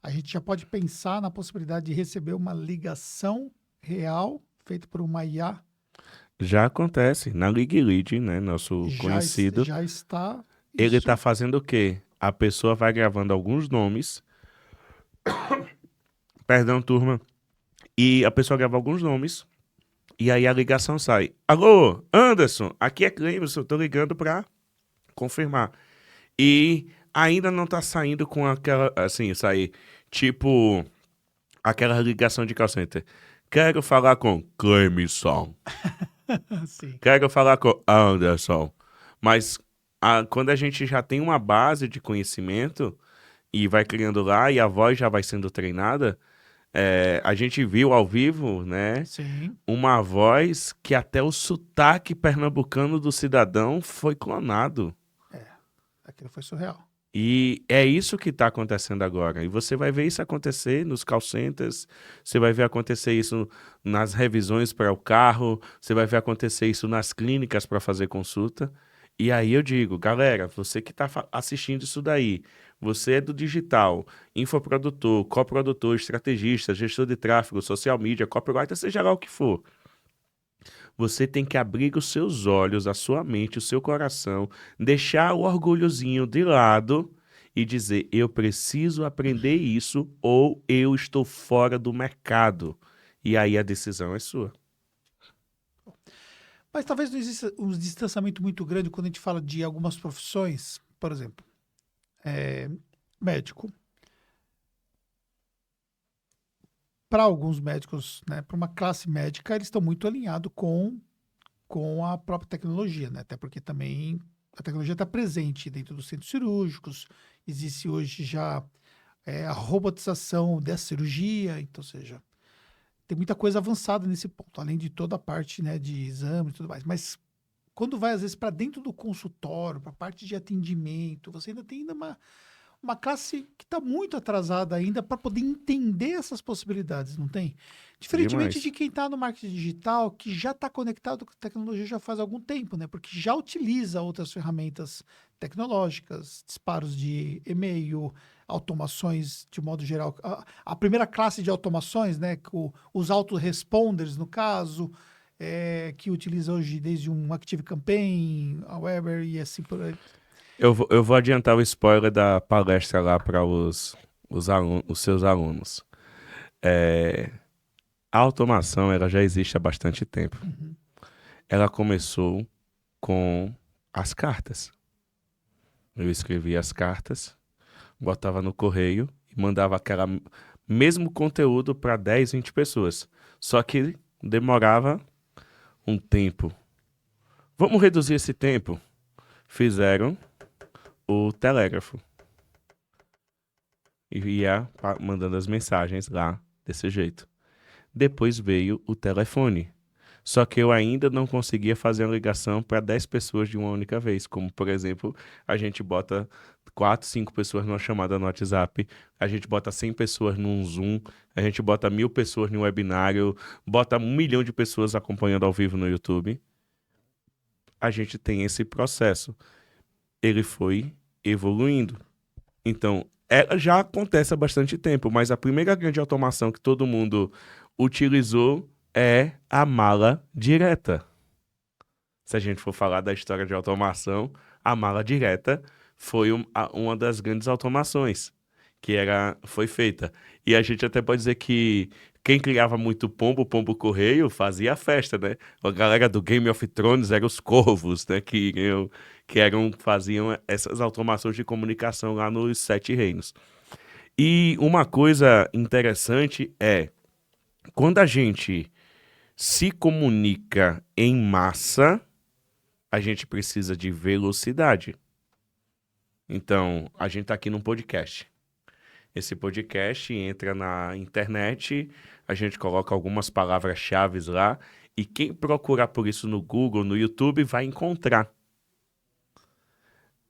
A gente já pode pensar na possibilidade de receber uma ligação real feita por uma IA. Já acontece. Na League Lead, né, nosso conhecido, Já está ele isso. está fazendo o quê? A pessoa vai gravando alguns nomes. Perdão, turma. E a pessoa grava alguns nomes. E aí a ligação sai. Alô, Anderson, aqui é Clemson, tô ligando para confirmar. E ainda não tá saindo com aquela, assim, sair, tipo, aquela ligação de call center. Quero falar com Clemson. Sim. Quero falar com Anderson. Mas quando a gente já tem uma base de conhecimento e vai criando lá e a voz já vai sendo treinada, a gente viu ao vivo, né? Sim. Uma voz que até o sotaque pernambucano do cidadão foi clonado. Aquilo foi surreal. E é isso que está acontecendo agora. E você vai ver isso acontecer nos call centers, você vai ver acontecer isso nas revisões para o carro, você vai ver acontecer isso nas clínicas para fazer consulta. E aí eu digo, galera, você que está assistindo isso daí, você é do digital, infoprodutor, coprodutor, estrategista, gestor de tráfego, social media, copywriter, seja lá o que for. Você tem que abrir os seus olhos, a sua mente, o seu coração, deixar o orgulhozinho de lado e dizer: eu preciso aprender isso ou eu estou fora do mercado. E aí a decisão é sua. Mas talvez não exista um distanciamento muito grande quando a gente fala de algumas profissões, por exemplo, é, médico. Para alguns médicos, né, para uma classe médica, eles estão muito alinhados com a própria tecnologia, né? Até porque também a tecnologia está presente dentro dos centros cirúrgicos, existe hoje já a robotização da cirurgia, então, ou seja, tem muita coisa avançada nesse ponto, além de toda a parte, né, de exame e tudo mais. Mas quando vai, às vezes, para dentro do consultório, para a parte de atendimento, você ainda tem ainda uma classe que está muito atrasada ainda para poder entender essas possibilidades, não tem? Diferentemente de Demais. quem está no marketing digital, que já está conectado com a tecnologia já faz algum tempo, né? Porque já utiliza outras ferramentas tecnológicas, disparos de e-mail, automações de modo geral. A primeira classe de automações, né? Os autoresponders, no caso, que utiliza hoje desde um Active Campaign, a Weber e assim por aí. Eu vou adiantar o spoiler da palestra lá para os seus alunos. É, a automação ela já existe há bastante tempo. Uhum. Ela começou com as cartas. Eu escrevia as cartas, botava no correio e mandava aquela mesmo conteúdo para 10, 20 pessoas. Só que demorava um tempo. Vamos reduzir esse tempo. Fizeram o telégrafo. E ia mandando as mensagens lá desse jeito. Depois veio o telefone. Só que eu ainda não conseguia fazer uma ligação para 10 pessoas de uma única vez. Como, por exemplo, a gente bota 4, 5 pessoas numa chamada no WhatsApp, a gente bota 100 pessoas num Zoom, a gente bota 1.000 pessoas num webinário, bota 1 milhão de pessoas acompanhando ao vivo no YouTube. A gente tem esse processo. Ele foi evoluindo. Então, ela já acontece há bastante tempo, mas a primeira grande automação que todo mundo utilizou é a mala direta. Se a gente for falar da história de automação, a mala direta foi uma das grandes automações foi feita. E a gente até pode dizer que quem criava muito pombo, pombo correio, fazia a festa, né? A galera do Game of Thrones eram os corvos, né? Faziam essas automações de comunicação lá nos Sete Reinos. E uma coisa interessante é, quando a gente se comunica em massa, a gente precisa de velocidade. Então, a gente está aqui num podcast. Esse podcast entra na internet, a gente coloca algumas palavras-chave lá, e quem procurar por isso no Google, no YouTube, vai encontrar.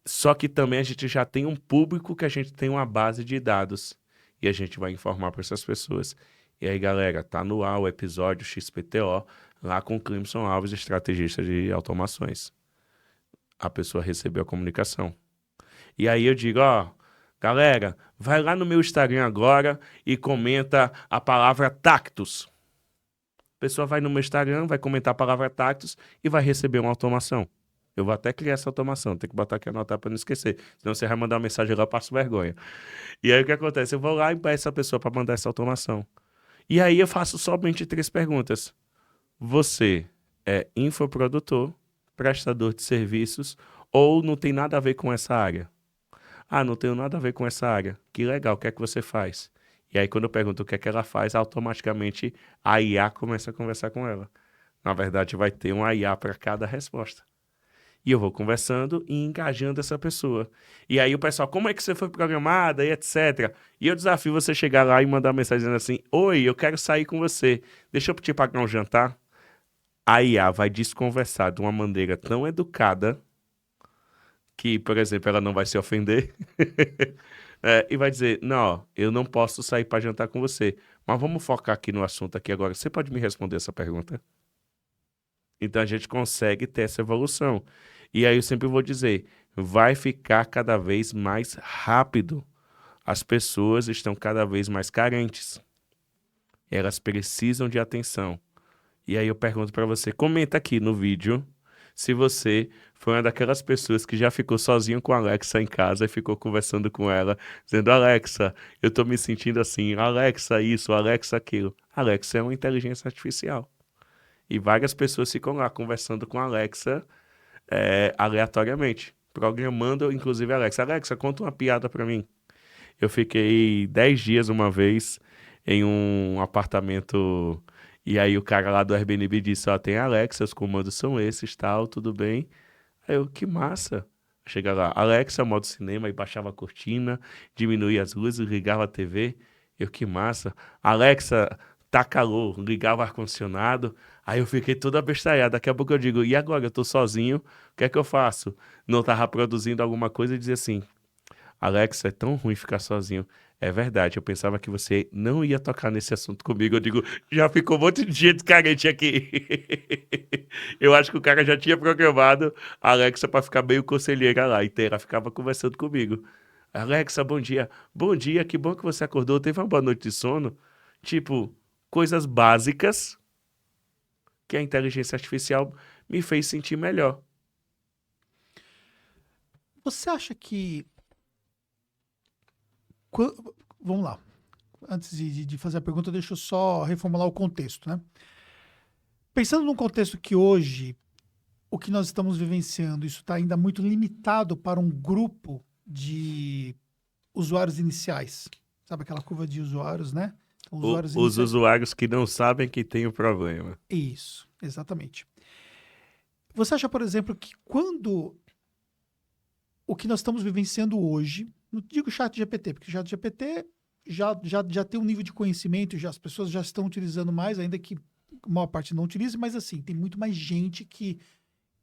Só que também a gente já tem um público que a gente tem uma base de dados, e a gente vai informar para essas pessoas. E aí, galera, tá no ar o episódio XPTO, lá com o Clemson Alves, estrategista de automações. A pessoa recebeu a comunicação. E aí eu digo, ó, galera, vai lá no meu Instagram agora e comenta a palavra tactus. A pessoa vai no meu Instagram, vai comentar a palavra tactus e vai receber uma automação. Eu vou até criar essa automação, tem que botar aqui anotar para não esquecer. Senão você vai mandar uma mensagem lá, eu passo vergonha. E aí o que acontece? Eu vou lá e peço a pessoa para mandar essa automação. E aí eu faço somente 3 perguntas. Você é infoprodutor, prestador de serviços ou não tem nada a ver com essa área? Ah, não tenho nada a ver com essa área. Que legal, o que é que você faz? E aí, quando eu pergunto o que é que ela faz, automaticamente a IA começa a conversar com ela. Na verdade, vai ter um IA para cada resposta. E eu vou conversando e engajando essa pessoa. E aí o pessoal, como é que você foi programada e etc. E eu desafio você chegar lá e mandar uma mensagem dizendo assim, oi, eu quero sair com você. Deixa eu te pagar um jantar. A IA vai desconversar de uma maneira tão educada, que, por exemplo, ela não vai se ofender, e vai dizer, não, ó, eu não posso sair para jantar com você, mas vamos focar aqui no assunto aqui agora. Você pode me responder essa pergunta? Então a gente consegue ter essa evolução. E aí eu sempre vou dizer, vai ficar cada vez mais rápido. As pessoas estão cada vez mais carentes. Elas precisam de atenção. E aí eu pergunto para você, comenta aqui no vídeo se você foi uma daquelas pessoas que já ficou sozinho com a Alexa em casa e ficou conversando com ela, dizendo, Alexa, eu tô me sentindo assim, Alexa isso, Alexa aquilo. Alexa é uma inteligência artificial. E várias pessoas ficam lá conversando com a Alexa aleatoriamente, programando, inclusive, a Alexa. Alexa, conta uma piada para mim. Eu fiquei 10 dias uma vez em um apartamento e aí o cara lá do Airbnb disse, ó, tem Alexa, os comandos são esses, tal, tudo bem. Aí eu, que massa. Chega lá, Alexa, modo cinema, e baixava a cortina, diminuía as luzes, ligava a TV. Eu, que massa. Alexa, tá calor, ligava o ar-condicionado. Aí eu fiquei toda abestalhada. Daqui a pouco eu digo, e agora? Eu tô sozinho, o que é que eu faço? Não tava produzindo alguma coisa e dizia assim, Alexa, é tão ruim ficar sozinho. É verdade, eu pensava que você não ia tocar nesse assunto comigo. Eu digo, já ficou um monte de gente carente aqui. Eu acho que o cara já tinha programado a Alexa para ficar meio conselheira lá. E ela ficava conversando comigo. Alexa, bom dia. Bom dia, que bom que você acordou. Teve uma boa noite de sono? Tipo, coisas básicas que a inteligência artificial me fez sentir melhor. Você acha que. Qua- Vamos lá. Antes de fazer a pergunta, deixa eu só reformular o contexto, né? Pensando num contexto que hoje o que nós estamos vivenciando, isso está ainda muito limitado para um grupo de usuários iniciais. Sabe aquela curva de usuários, né? Então, usuários Os iniciais. usuários que não sabem que tem o problema. Isso, exatamente. Você acha, por exemplo, que quando o que nós estamos vivenciando hoje, não digo chat GPT, porque chat GPT já tem um nível de conhecimento, já as pessoas já estão utilizando mais, ainda que a maior parte não utilize, mas assim, tem muito mais gente que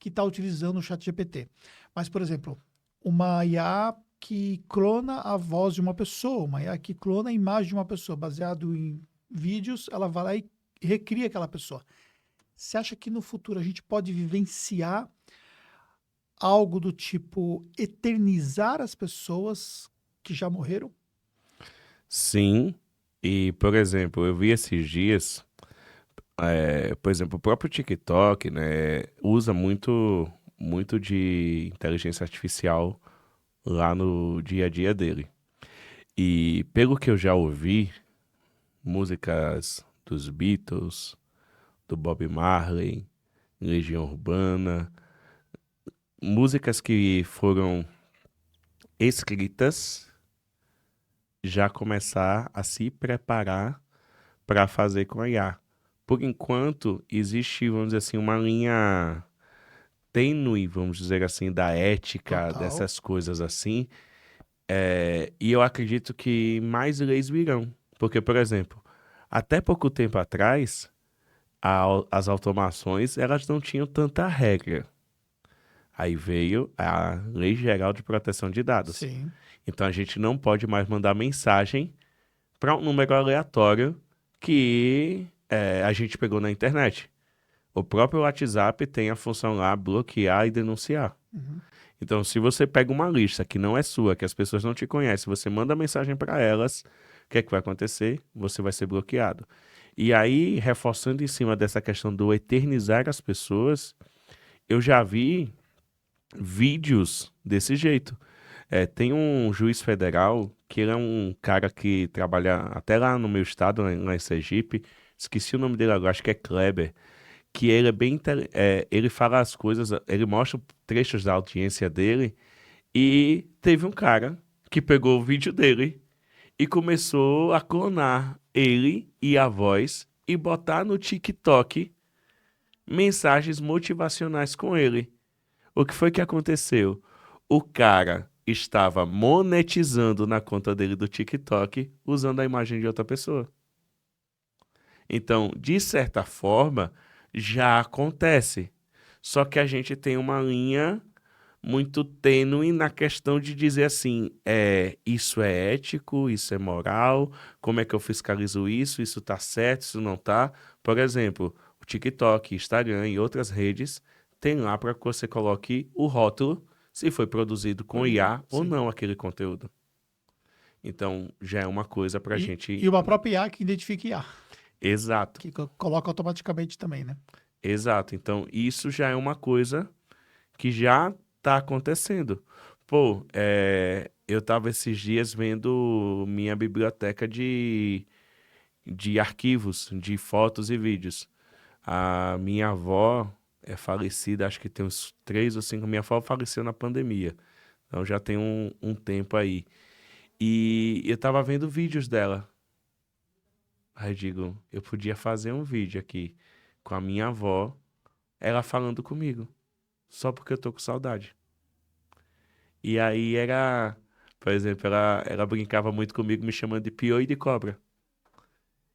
está utilizando o chat GPT. Mas, por exemplo, uma IA que clona a voz de uma pessoa, uma IA que clona a imagem de uma pessoa, baseado em vídeos, ela vai lá e recria aquela pessoa. Você acha que no futuro a gente pode vivenciar algo do tipo eternizar as pessoas que já morreram? Sim, e por exemplo, eu vi esses dias, por exemplo, o próprio TikTok, né, usa muito de inteligência artificial lá no dia a dia dele. E pelo que eu já ouvi, músicas dos Beatles, do Bob Marley, Legião Urbana, músicas que foram escritas já começar a se preparar para fazer com a IA. Por enquanto, existe, vamos dizer assim, uma linha tênue, vamos dizer assim, da ética, Total. dessas coisas assim. E eu acredito que mais leis virão. Porque, por exemplo, até pouco tempo atrás, as automações, elas não tinham tanta regra. Aí veio a Lei Geral de Proteção de Dados. Sim. Então a gente não pode mais mandar mensagem para um número aleatório que a gente pegou na internet. O próprio WhatsApp tem a função lá bloquear e denunciar. Uhum. Então, se você pega uma lista que não é sua, que as pessoas não te conhecem, você manda mensagem para elas, o que é que vai acontecer? Você vai ser bloqueado. E aí, reforçando em cima dessa questão do eternizar as pessoas, eu já vi vídeos desse jeito. Tem um juiz federal que ele é um cara que trabalha até lá no meu estado, lá em Sergipe. Esqueci o nome dele agora, acho que é Kleber. Que ele é bem. Ele fala as coisas, ele mostra trechos da audiência dele. E teve um cara que pegou o vídeo dele e começou a clonar ele e a voz e botar no TikTok mensagens motivacionais com ele. O que foi que aconteceu? O cara estava monetizando na conta dele do TikTok usando a imagem de outra pessoa. Então, de certa forma, já acontece. Só que a gente tem uma linha muito tênue na questão de dizer assim, isso é ético, isso é moral, como é que eu fiscalizo isso, isso tá certo, isso não tá. Por exemplo, o TikTok, Instagram e outras redes tem lá para que você coloque o rótulo se foi produzido com IA ou Sim. não aquele conteúdo. Então, já é uma coisa para a E gente... uma própria IA que identifica IA, Exato, que coloca automaticamente também, né? exato. Então, isso já é uma coisa que já tá acontecendo. Pô, eu tava esses dias vendo minha biblioteca de arquivos, de fotos e vídeos. A minha avó é falecida, acho que tem uns 3 ou 5. Minha avó faleceu na pandemia, então já tem um tempo aí. E eu tava vendo vídeos dela. Aí eu digo, eu podia fazer um vídeo aqui com a minha avó, ela falando comigo, só porque eu tô com saudade. E aí era, por exemplo, ela brincava muito comigo, me chamando de piô e de cobra.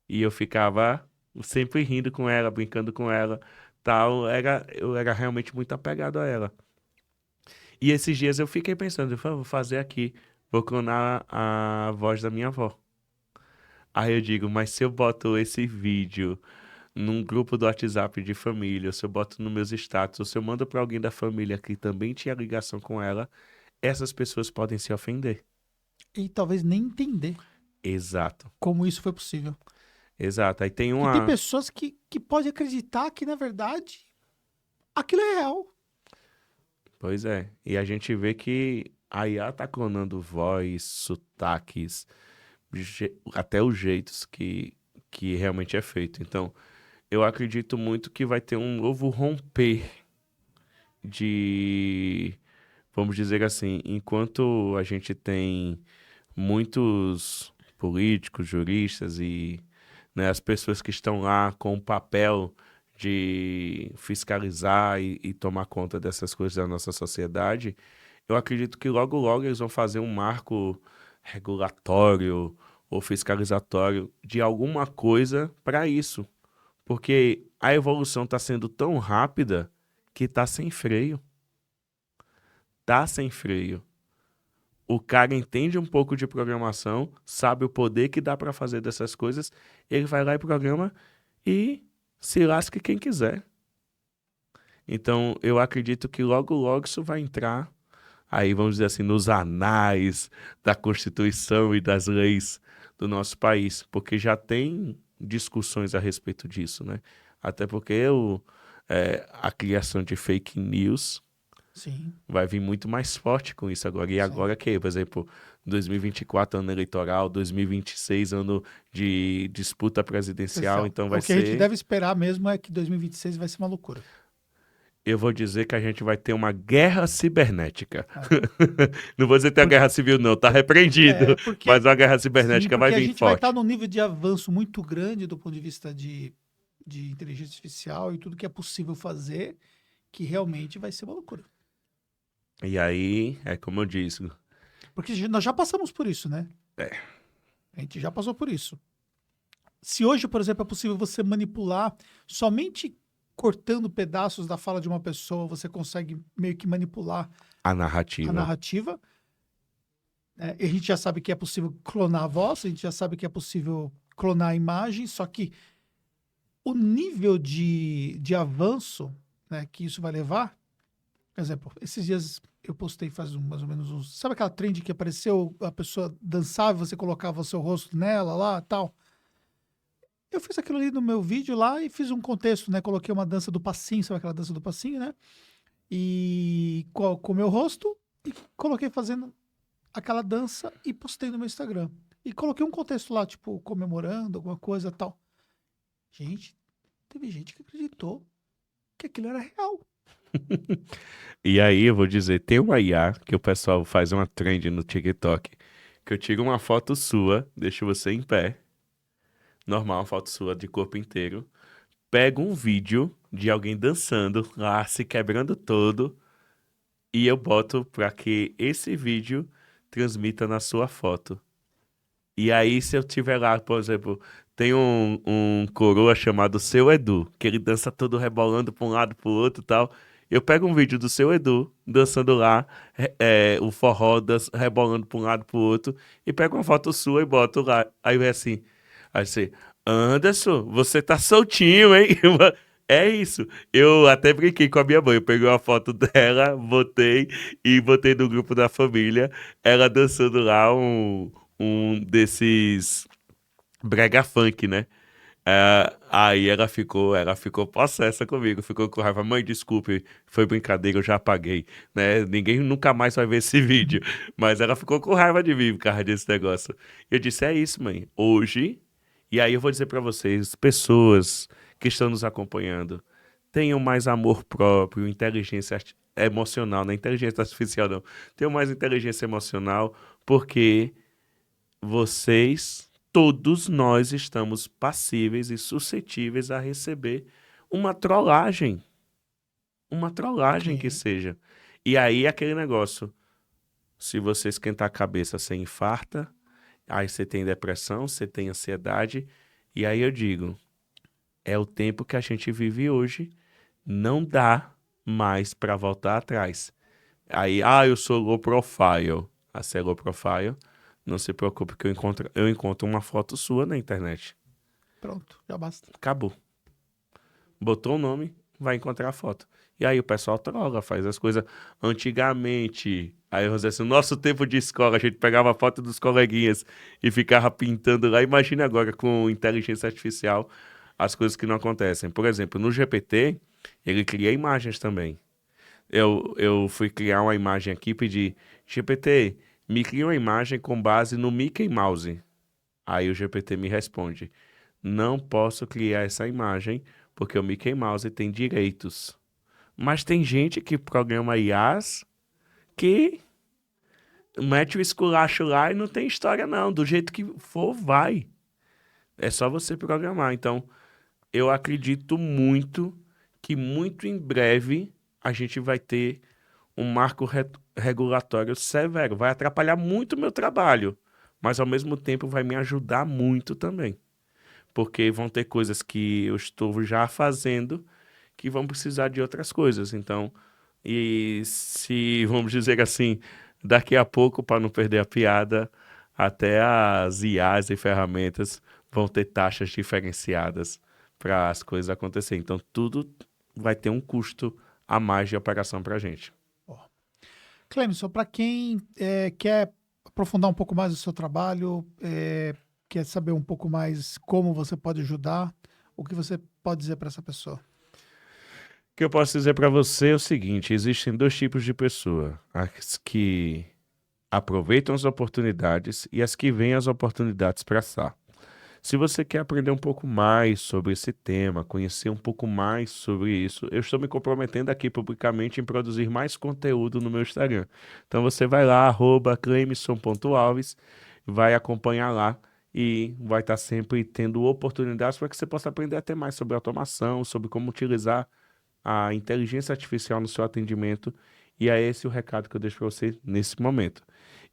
E eu ficava sempre rindo com ela, brincando com ela, tal. Eu era realmente muito apegado a ela. E esses dias eu fiquei pensando, eu falei, vou fazer aqui, vou clonar a voz da minha avó. Aí eu digo, mas se eu boto esse vídeo num grupo do WhatsApp de família, ou se eu boto nos meus status, ou se eu mando para alguém da família que também tinha ligação com ela, essas pessoas podem se ofender. E talvez nem entender Exato, como isso foi possível. exato. Aí tem Porque tem uma. pessoas que podem acreditar que, na verdade, aquilo é real. Pois é. E a gente vê que a IA tá clonando voz, sotaques, até os jeitos que realmente é feito. Então, eu acredito muito que vai ter um novo romper de. Vamos dizer assim, enquanto a gente tem muitos políticos, juristas e, né, as pessoas que estão lá com o papel de fiscalizar e tomar conta dessas coisas da nossa sociedade, eu acredito que logo logo eles vão fazer um marco regulatório ou fiscalizatório de alguma coisa para isso, porque a evolução está sendo tão rápida que está sem freio. Tá sem freio. O cara entende um pouco de programação, sabe o poder que dá para fazer dessas coisas, ele vai lá e programa e se lasque quem quiser. Então, eu acredito que logo, logo isso vai entrar, aí vamos dizer assim, nos anais da Constituição e das leis do nosso país, porque já tem discussões a respeito disso, né? Até porque a criação de fake news Sim, vai vir muito mais forte com isso agora. E sim. agora que, por exemplo, 2024, ano eleitoral, 2026, ano de disputa presidencial, Especial. então vai O que a gente ser. deve esperar mesmo é que 2026 vai ser uma loucura. Eu vou dizer que a gente vai ter uma guerra cibernética. É. Não vou dizer ter a guerra civil, não, tá repreendido. Porque Mas uma guerra sim, cibernética vai porque a vir gente vai estar forte. num nível de avanço muito grande do ponto de vista de inteligência artificial e tudo que é possível fazer, que realmente vai ser uma loucura. E aí, é como eu disse. Porque nós já passamos por isso, né? É. A gente já passou por isso. Se hoje, por exemplo, é possível você manipular somente cortando pedaços da fala de uma pessoa, você consegue meio que manipular A a narrativa. narrativa. E a gente já sabe que é possível clonar a voz, a gente já sabe que é possível clonar a imagem, só que o nível de avanço, né, que isso vai levar, por exemplo, esses dias eu postei faz mais ou menos uns. Sabe aquela trend que apareceu, a pessoa dançava, você colocava o seu rosto nela lá tal? Eu fiz aquilo ali no meu vídeo lá e fiz um contexto, né? Coloquei uma dança do passinho, sabe aquela dança do passinho, né? E com o meu rosto e coloquei fazendo aquela dança e postei no meu Instagram. E coloquei um contexto lá, tipo, comemorando alguma coisa tal. Gente, teve gente que acreditou que aquilo era real. E aí eu vou dizer, tem uma IA que o pessoal faz uma trend no TikTok, que eu tiro uma foto sua, deixo você em pé, normal, uma foto sua de corpo inteiro, pego um vídeo de alguém dançando lá, se quebrando todo, e eu boto para que esse vídeo transmita na sua foto. E aí, se eu tiver lá, por exemplo, tem um coroa chamado Seu Edu, que ele dança todo rebolando para um lado para o outro e tal. Eu pego um vídeo do seu Edu dançando lá, o forró rebolando para um lado para o outro, e pego uma foto sua e boto lá. Aí vem assim, aí você, Anderson, você tá soltinho, hein? É isso. Eu até brinquei com a minha mãe. Eu peguei uma foto dela, botei e botei no grupo da família, ela dançando lá um desses brega funk, né? Aí ela ficou possessa comigo, ficou com raiva. Mãe, desculpe, foi brincadeira, eu já apaguei, né? Ninguém nunca mais vai ver esse vídeo. Mas ela ficou com raiva de mim por causa desse negócio. Eu disse, é isso, mãe. Hoje, e aí eu vou dizer pra vocês, pessoas que estão nos acompanhando, tenham mais amor próprio, emocional, não é inteligência artificial, não. Tenham mais inteligência emocional, porque todos nós estamos passíveis e suscetíveis a receber uma trollagem que Ok. seja. E aí aquele negócio, se você esquentar a cabeça, você infarta, aí você tem depressão, você tem ansiedade, e aí eu digo, é o tempo que a gente vive hoje, não dá mais para voltar atrás. Aí, eu sou low profile. Você é low profile? Não se preocupe que eu encontro uma foto sua na internet. Pronto, já basta. Acabou. Botou o nome, vai encontrar a foto. E aí o pessoal troca, faz as coisas antigamente. Aí você assim, no nosso tempo de escola, a gente pegava a foto dos coleguinhas e ficava pintando lá. Imagina agora com inteligência artificial as coisas que não acontecem. Por exemplo, no GPT, ele cria imagens também. Eu fui criar uma imagem aqui e pedi, GPT, me cria uma imagem com base no Mickey Mouse. Aí o GPT me responde, não posso criar essa imagem porque o Mickey Mouse tem direitos. Mas tem gente que programa IAs que mete o esculacho lá e não tem história não. Do jeito que for, vai. É só você programar. Então, eu acredito muito que muito em breve a gente vai ter um marco regulatório severo. Vai atrapalhar muito o meu trabalho, mas ao mesmo tempo vai me ajudar muito também. Porque vão ter coisas que eu estou já fazendo que vão precisar de outras coisas. Então, e se, vamos dizer assim, daqui a pouco, para não perder a piada, até as IAs e ferramentas vão ter taxas diferenciadas para as coisas acontecerem. Então, tudo vai ter um custo a mais de operação para a gente. Ó. Clemson, para quem quer aprofundar um pouco mais o seu trabalho, quer saber um pouco mais como você pode ajudar, o que você pode dizer para essa pessoa? O que eu posso dizer para você é o seguinte: existem dois tipos de pessoa, as que aproveitam as oportunidades e as que veem as oportunidades passar. Se você quer aprender um pouco mais sobre esse tema, conhecer um pouco mais sobre isso, eu estou me comprometendo aqui publicamente em produzir mais conteúdo no meu Instagram. Então você vai lá, @clemson.alves, vai acompanhar lá e vai estar sempre tendo oportunidades para que você possa aprender até mais sobre automação, sobre como utilizar a inteligência artificial no seu atendimento. E é esse o recado que eu deixo para você nesse momento.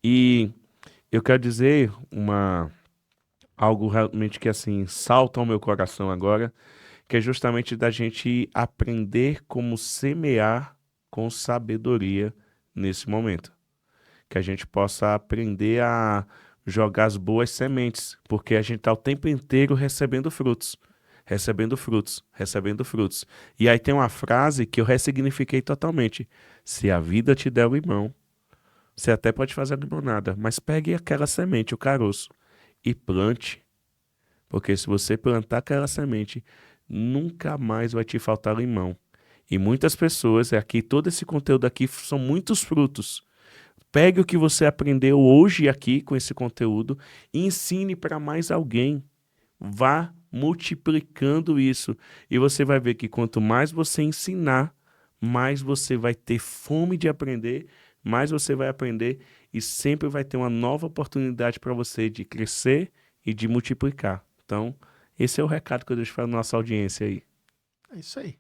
E eu quero dizer algo realmente que assim salta ao meu coração agora, que é justamente da gente aprender como semear com sabedoria nesse momento. Que a gente possa aprender a jogar as boas sementes, porque a gente está o tempo inteiro recebendo frutos. Recebendo frutos, recebendo frutos. E aí tem uma frase que eu ressignifiquei totalmente. Se a vida te der o limão, você até pode fazer a limonada, mas pegue aquela semente, o caroço, e plante. Porque se você plantar aquela semente, nunca mais vai te faltar limão. E muitas pessoas, aqui, todo esse conteúdo aqui são muitos frutos. Pegue o que você aprendeu hoje aqui com esse conteúdo e ensine para mais alguém. Vá multiplicando isso. E você vai ver que quanto mais você ensinar, mais você vai ter fome de aprender, mais você vai aprender e sempre vai ter uma nova oportunidade para você de crescer e de multiplicar. Então, esse é o recado que eu deixo para a nossa audiência aí. É isso aí.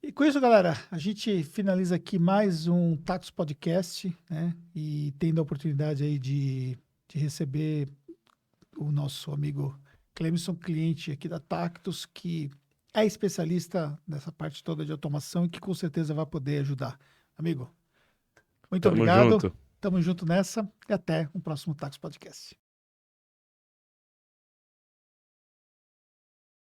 E com isso, galera, a gente finaliza aqui mais um Tatos Podcast, né? E tendo a oportunidade aí de receber o nosso amigo Clemson, cliente aqui da Tactus, que é especialista nessa parte toda de automação e que com certeza vai poder ajudar. Amigo, muito Tamo obrigado. junto. Tamo junto nessa e até o próximo Tactus Podcast.